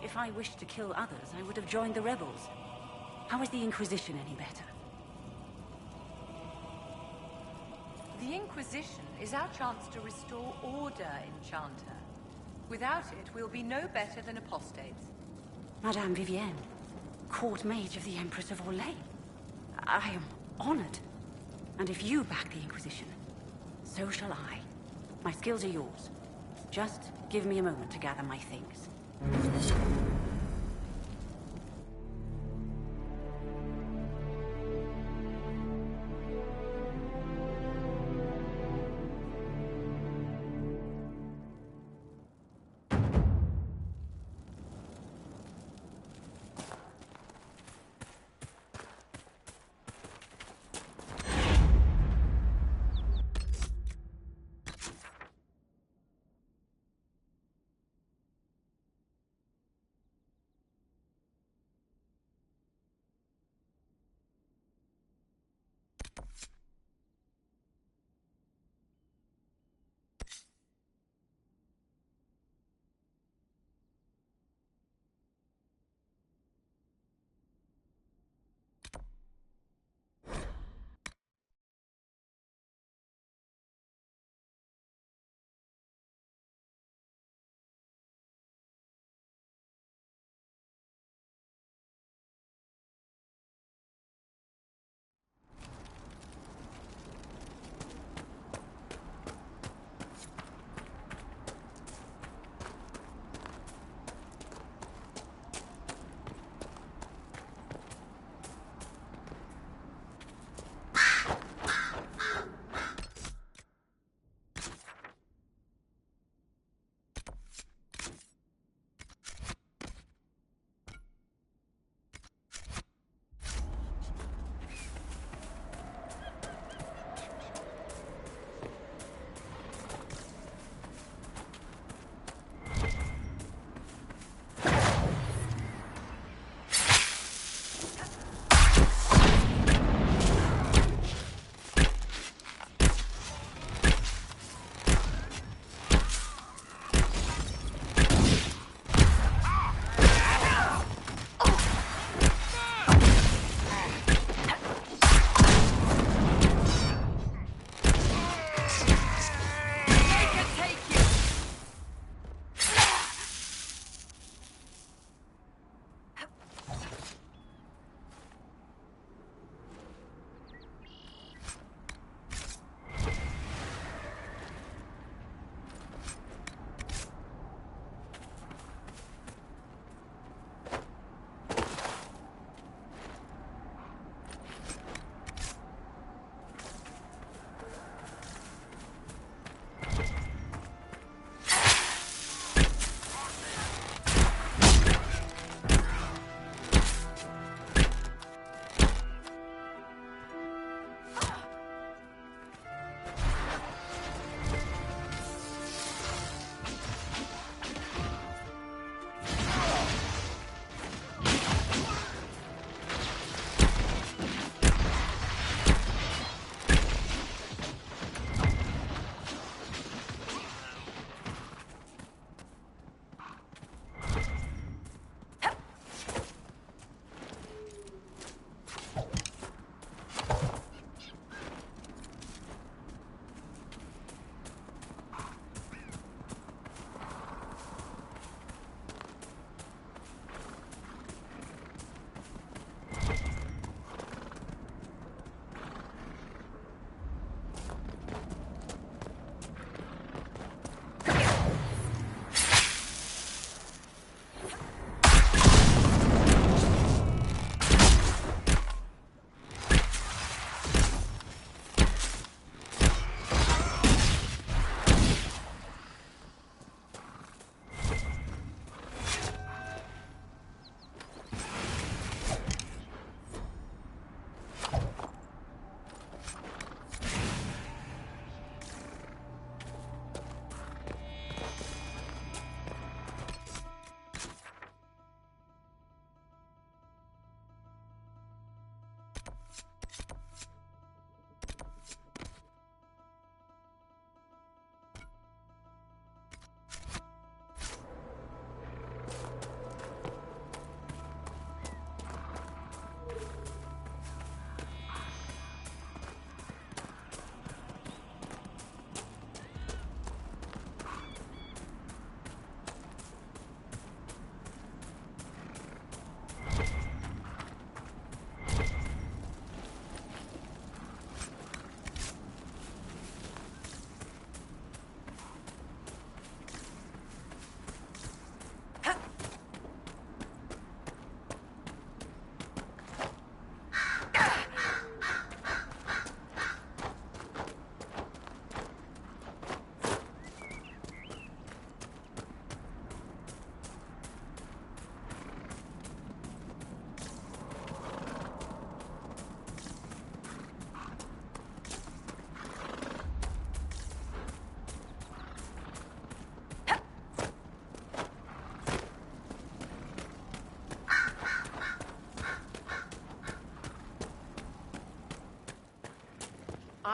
If I wished to kill others, I would have joined the rebels. How is the Inquisition any better? The Inquisition is our chance to restore order, Enchanter. Without it, we'll be no better than apostates. Madame Vivienne, court mage of the Empress of Orlais. I am honored. And if you back the Inquisition, so shall I. My skills are yours. Just give me a moment to gather my things.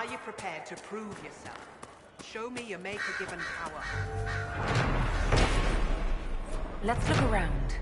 Are you prepared to prove yourself? Show me your Maker-given power. Let's look around.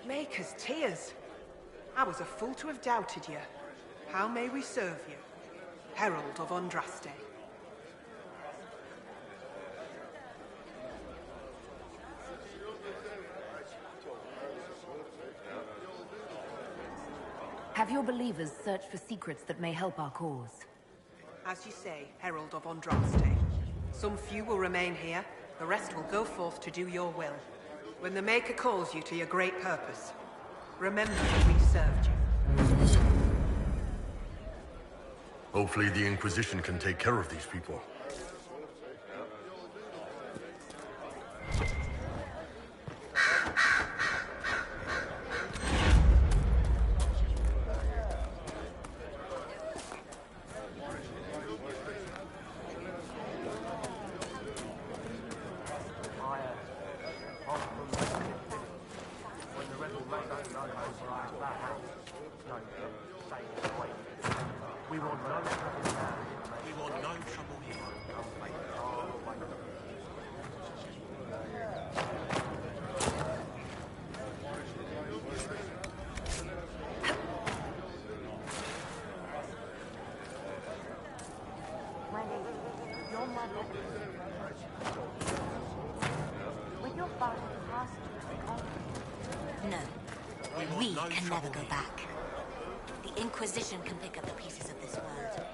Maker's tears. I was a fool to have doubted you. How may we serve you? Herald of Andraste. Have your believers searched for secrets that may help our cause? As you say, Herald of Andraste. Some few will remain here, the rest will go forth to do your will. When the Maker calls you to your great purpose, remember that we served you. Hopefully the Inquisition can take care of these people. No. We can never go back. The Inquisition can pick up the pieces of this world.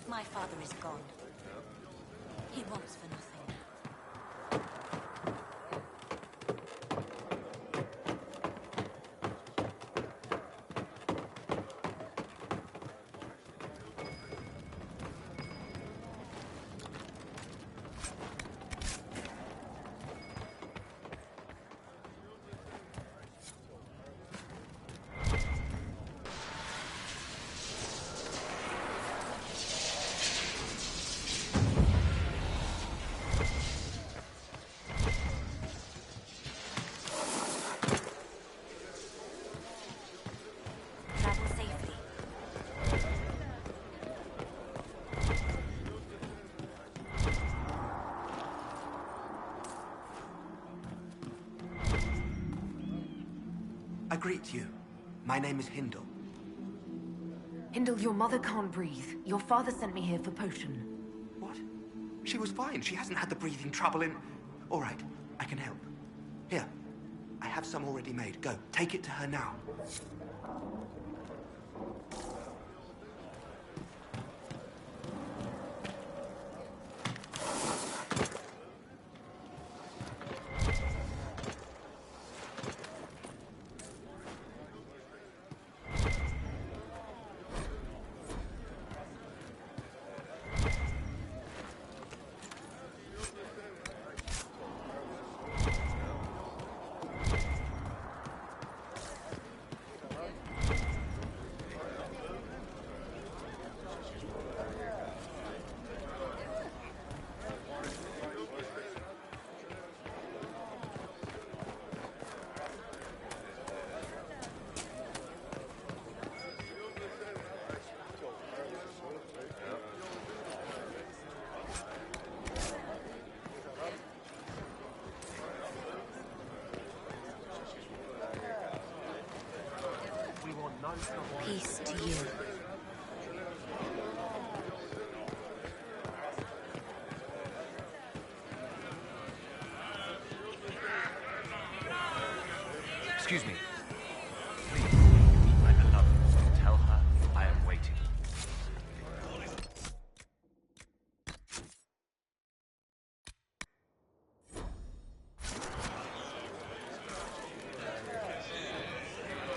My father is gone. He wants for nothing. I greet you. My name is Hindle. Hindle, your mother can't breathe. Your father sent me here for potion. What? She was fine. She hasn't had the breathing trouble in... All right, I can help. Here, I have some already made. Go, take it to her now. Peace to you. Excuse me. Please, my beloved, tell her I am waiting.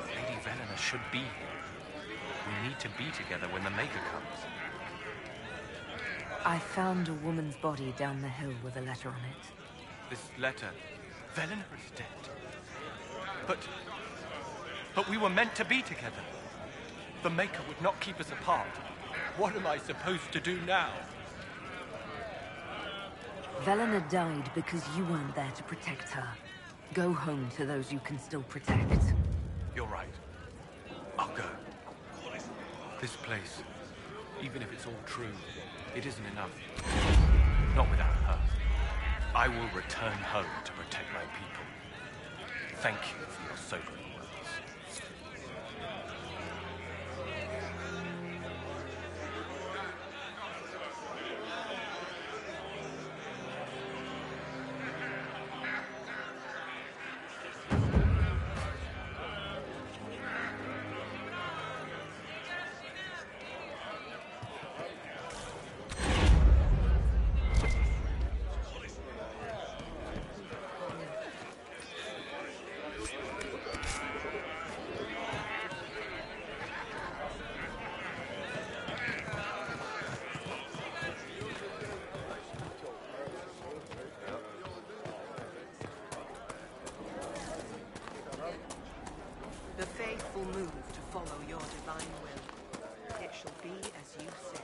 Lady Velena should be here. We need to be together when the Maker comes. I found a woman's body down the hill with a letter on it. This letter... Velena is dead. But we were meant to be together. The Maker would not keep us apart. What am I supposed to do now? Velena died because you weren't there to protect her. Go home to those you can still protect. You're right. I'll go. This place, even if it's all true, it isn't enough. Not without her. I will return home to protect my people. Thank you for your sobering words. The faithful move to follow your divine will. It shall be as you say.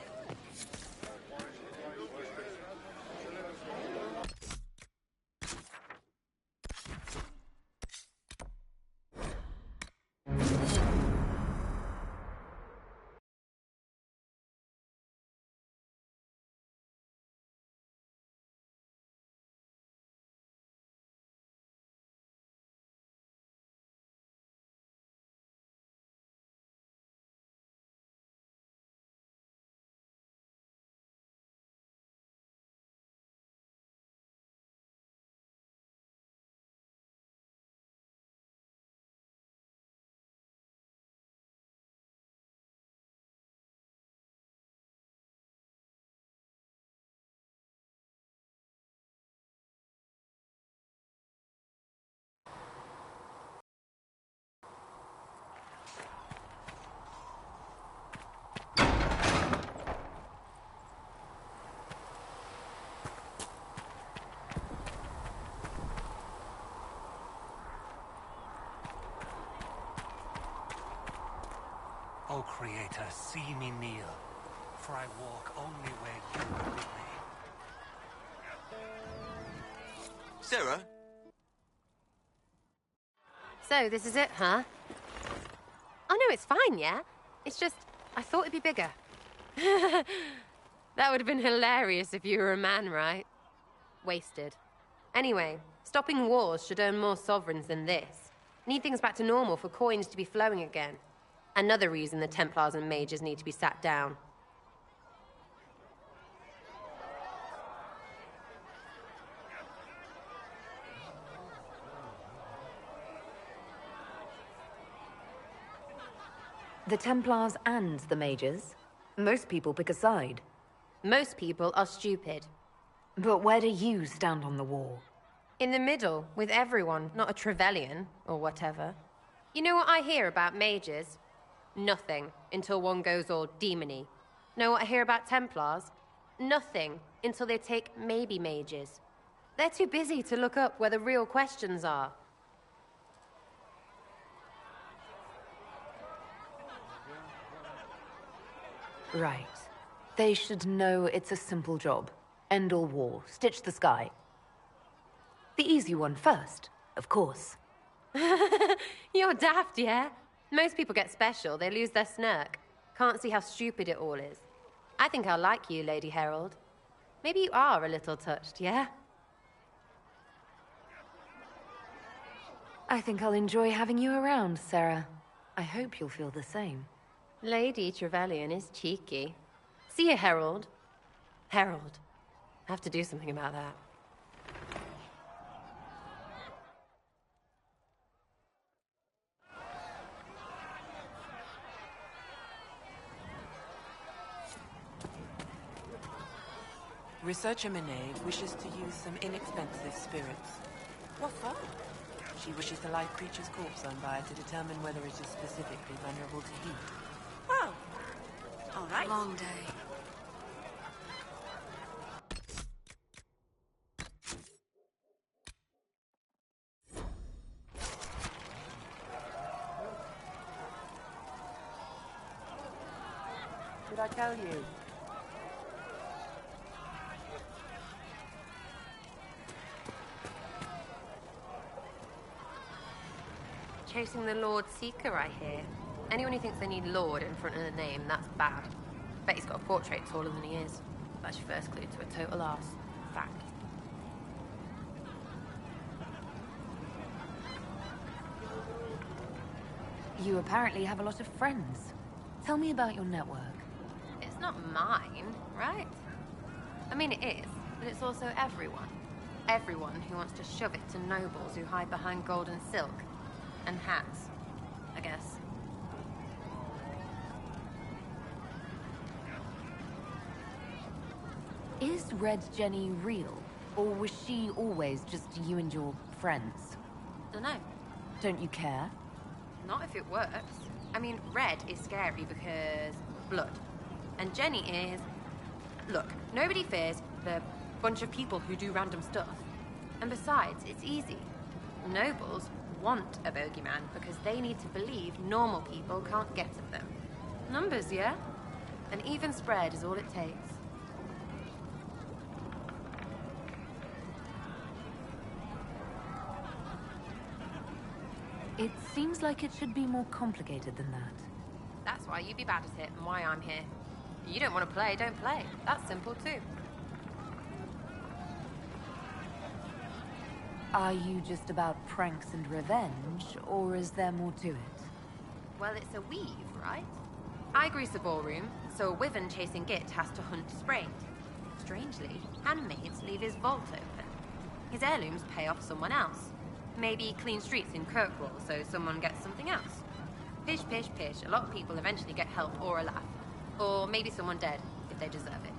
O Creator, see me kneel, for I walk only where you will lead me. Sarah? So, this is it, huh? Oh no, it's fine, yeah? It's just, I thought it'd be bigger. That would have been hilarious if you were a man, right? Wasted. Anyway, stopping wars should earn more sovereigns than this. Need things back to normal for coins to be flowing again. Another reason the Templars and mages need to be sat down. The Templars and the mages? Most people pick a side. Most people are stupid. But where do you stand on the war? In the middle, with everyone, not a Trevelyan, or whatever. You know what I hear about mages? Nothing, until one goes all demony. Know what I hear about Templars? Nothing, until they take maybe mages. They're too busy to look up where the real questions are. Right. They should know it's a simple job. End all war, stitch the sky. The easy one first, of course. You're daft, yeah? Most people get special, they lose their snark. Can't see how stupid it all is. I think I'll like you, Lady Herald. Maybe you are a little touched, yeah? I think I'll enjoy having you around, Sarah. I hope you'll feel the same. Lady Trevelyan is cheeky. See you, Herald. Herald. I have to do something about that. Researcher Minave wishes to use some inexpensive spirits. What for? She wishes the live creature's corpse on by to determine whether it is specifically vulnerable to heat. Oh. All right. Long day. Did I tell you? Chasing the Lord Seeker, I hear. Anyone who thinks they need Lord in front of the name, that's bad. Bet he's got a portrait taller than he is. That's your first clue to a total arse. Fact. You apparently have a lot of friends. Tell me about your network. It's not mine, right? I mean, it is, but it's also everyone. Everyone who wants to shove it to nobles who hide behind gold and silk. And hats, I guess. Is Red Jenny real? Or was she always just you and your friends? Dunno. Don't you care? Not if it works. I mean, red is scary because blood. And Jenny is... Look, nobody fears the bunch of people who do random stuff. And besides, it's easy. Nobles want a bogeyman because they need to believe normal people can't get at them. Numbers, yeah? An even spread is all it takes. It seems like it should be more complicated than that. That's why you be bad at it and why I'm here. You don't want to play, don't play. That's simple too. Are you just about pranks and revenge, or is there more to it? Well, it's a weave, right? I grease a ballroom, so a wyvern chasing Git has to hunt Sprained. Strangely, handmaids leave his vault open. His heirlooms pay off someone else. Maybe clean streets in Kirkwall, so someone gets something else. Pish, pish, pish. A lot of people eventually get help or a laugh. Or maybe someone dead, if they deserve it.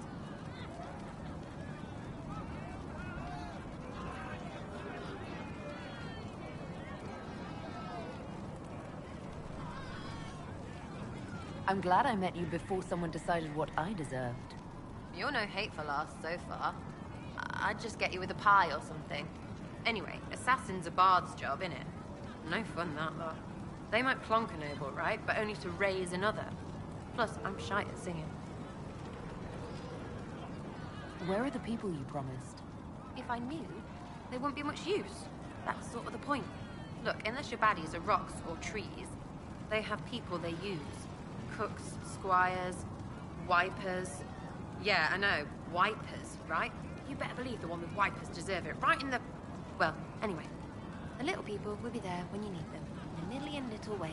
I'm glad I met you before someone decided what I deserved. You're no hateful ass so far. I'd just get you with a pie or something. Anyway, assassin's a bard's job, innit? No fun, that lot. They might plonk a noble, right? But only to raise another. Plus, I'm shy at singing. Where are the people you promised? If I knew, they wouldn't be much use. That's sort of the point. Look, unless your baddies are rocks or trees, they have people they use. Cooks, squires, wipers. Yeah, I know, wipers, right? You better believe the one with wipers deserve it, right in the... Well, anyway, the little people will be there when you need them. million little ways.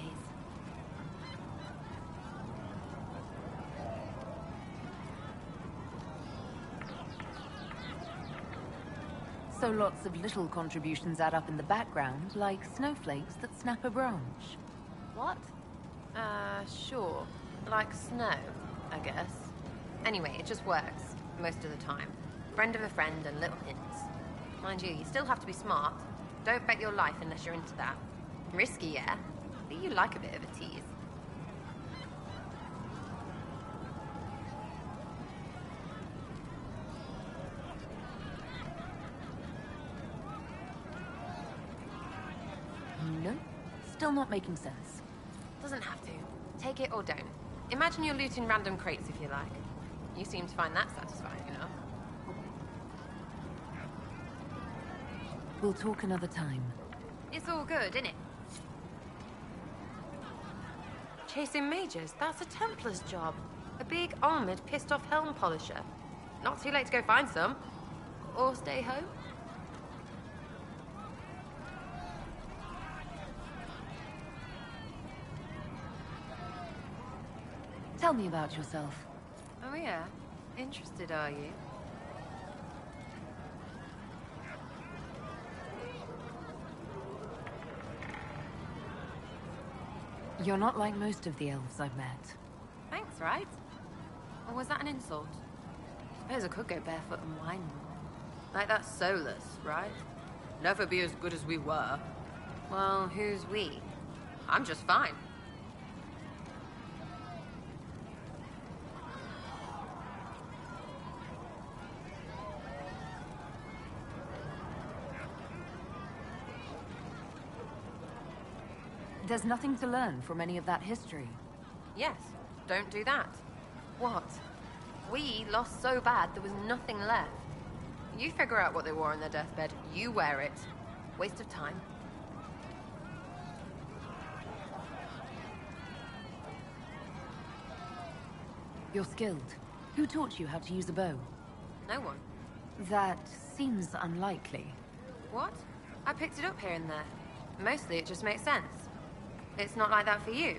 So lots of little contributions add up in the background, like snowflakes that snap a branch. What? Sure. Like snow, I guess. Anyway, it just works, most of the time. Friend of a friend and little hints. Mind you, you still have to be smart. Don't bet your life unless you're into that. Risky, yeah? But you like a bit of a tease. No, still not making sense. Doesn't have to. Take it or don't. Imagine you're looting random crates if you like. You seem to find that satisfying enough. We'll talk another time. It's all good, innit? Chasing mages, that's a Templar's job. A big, armored, pissed-off helm polisher. Not too late to go find some. Or stay home. Tell me about yourself. Oh yeah? Interested, are you? You're not like most of the elves I've met. Thanks, right? Or was that an insult? Suppose I could go barefoot and whine more. Like that's soulless, right? Never be as good as we were. Well, who's we? I'm just fine. There's nothing to learn from any of that history. Yes, don't do that. What? We lost so bad there was nothing left. You figure out what they wore on their deathbed, you wear it. Waste of time. You're skilled. Who taught you how to use a bow? No one. That seems unlikely. What? I picked it up here and there. Mostly it just makes sense. It's not like that for you.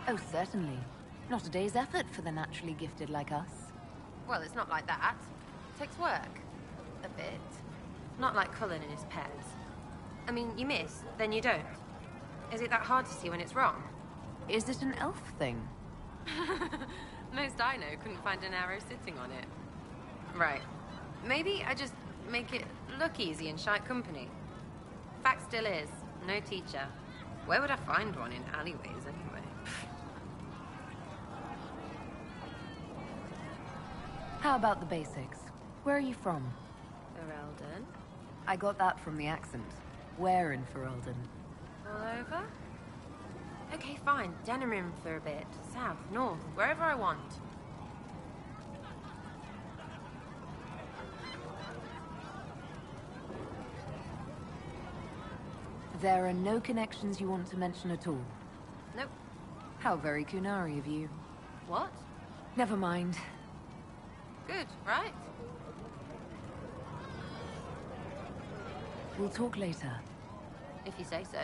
Oh, certainly. Not a day's effort for the naturally gifted like us. Well, it's not like that. It takes work. A bit. Not like Cullen and his pets. I mean, you miss, then you don't. Is it that hard to see when it's wrong? Is it an elf thing? Most I know couldn't find an arrow sitting on it. Right. Maybe I just make it look easy in shite company. Fact still is, no teacher. Where would I find one in alleyways anyway? How about the basics? Where are you from? Ferelden. I got that from the accent. Where in Ferelden? All over? Okay, fine. Denerim for a bit. South, north, wherever I want. There are no connections you want to mention at all? Nope. How very Kunari of you. What? Never mind. Good, right? We'll talk later. If you say so.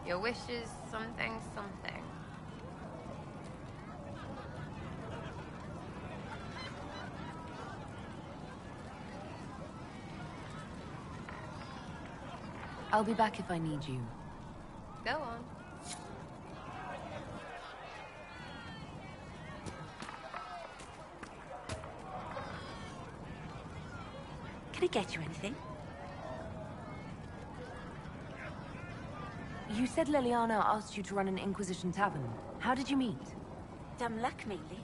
Your wish is something, something. I'll be back if I need you. Go on. Can I get you anything? You said Liliana asked you to run an Inquisition tavern. How did you meet? Dumb luck, mainly.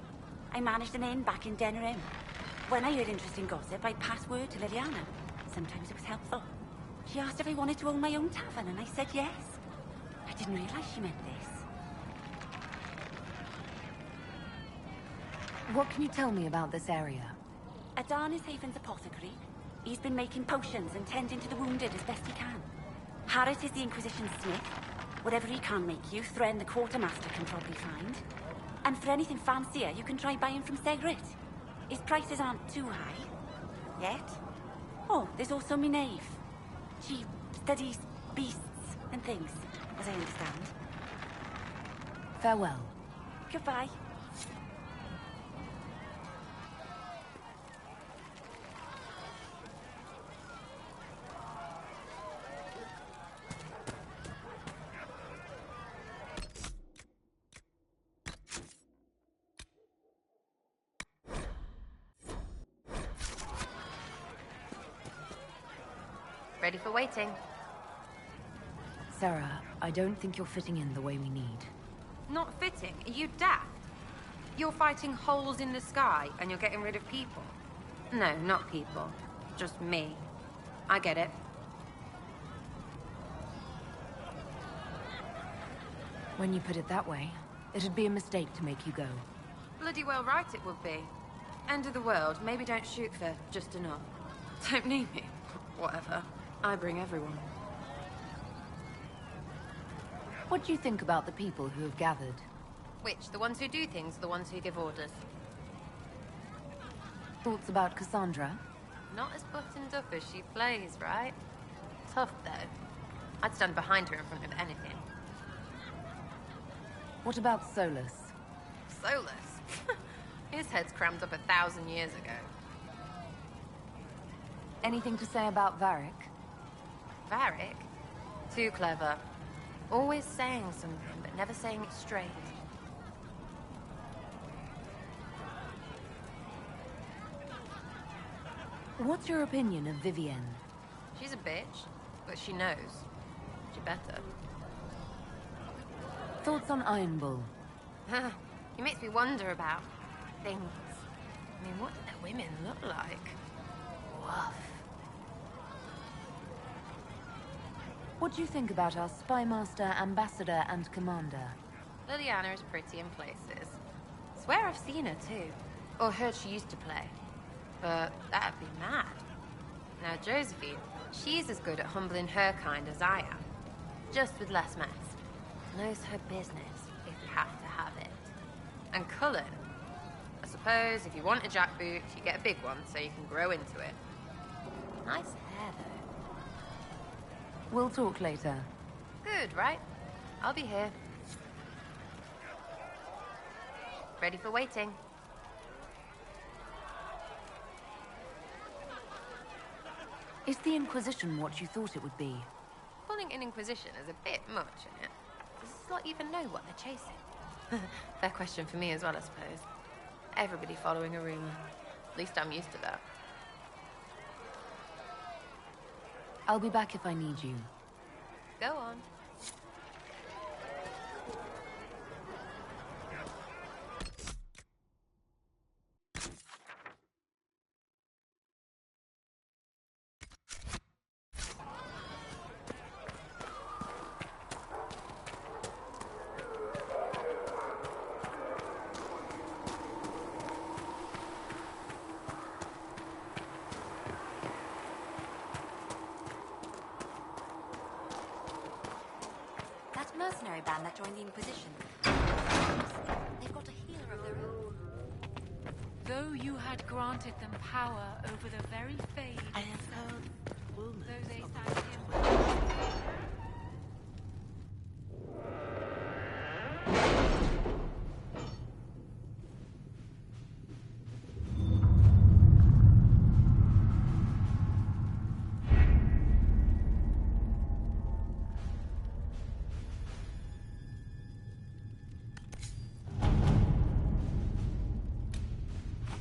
I managed an inn back in Denerim. When I heard interesting gossip, I passed word to Liliana. Sometimes it was helpful. She asked if I wanted to own my own tavern, and I said yes. I didn't realize she meant this. What can you tell me about this area? Adarn is Haven's apothecary. He's been making potions and tending to the wounded as best he can. Harris is the Inquisition smith. Whatever he can make you, Thren the quartermaster can probably find. And for anything fancier, you can try buying from Segrit. His prices aren't too high. Yet. Oh, there's also Minave. She studies beasts and things, as I understand. Farewell. Goodbye. Ready for waiting. Sarah, I don't think you're fitting in the way we need. Not fitting? Are you daft? You're fighting holes in the sky and you're getting rid of people. No, not people. Just me. I get it. When you put it that way, it'd be a mistake to make you go. Bloody well right it would be. End of the world. Maybe don't shoot for just enough. Don't need me. Whatever. I bring everyone. What do you think about the people who have gathered? Which? The ones who do things, the ones who give orders? Thoughts about Cassandra? Not as buttoned up as she plays, right? Tough, though. I'd stand behind her in front of anything. What about Solus? Solus? His head's crammed up 1,000 years ago. Anything to say about Varric? Varric? Too clever. Always saying something, but never saying it straight. What's your opinion of Vivienne? She's a bitch, but she knows. She better. Thoughts on Iron Bull? He makes me wonder about things. I mean, what do the women look like? Woof. What do you think about our Spymaster, Ambassador, and Commander? Liliana is pretty in places. Swear I've seen her too. Or heard she used to play. But that'd be mad. Now Josephine, she's as good at humbling her kind as I am. Just with less mess. Knows her business, if you have to have it. And Cullen, I suppose if you want a jackboot, you get a big one so you can grow into it. Nice hair, though. We'll talk later. Good, right? I'll be here. Ready for waiting. Is the Inquisition what you thought it would be? Calling an Inquisition is a bit much, isn't it? Does this lot even know what they're chasing? Fair question for me as well, I suppose. Everybody following a rumor. At least I'm used to that. I'll be back if I need you. Go on. Mercenary band that joined the Inquisition. They've got a healer of their own. Though you had granted them power over the very fade, I have heard rumors. Though they thanked him.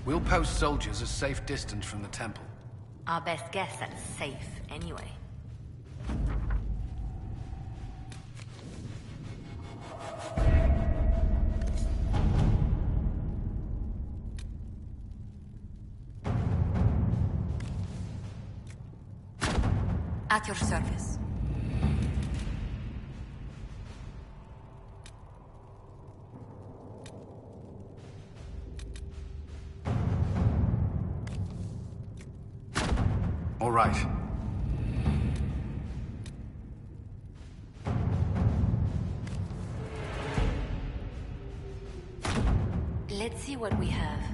We'll post soldiers a safe distance from the temple. Our best guess at safe, anyway. At your service. All right. see what we have.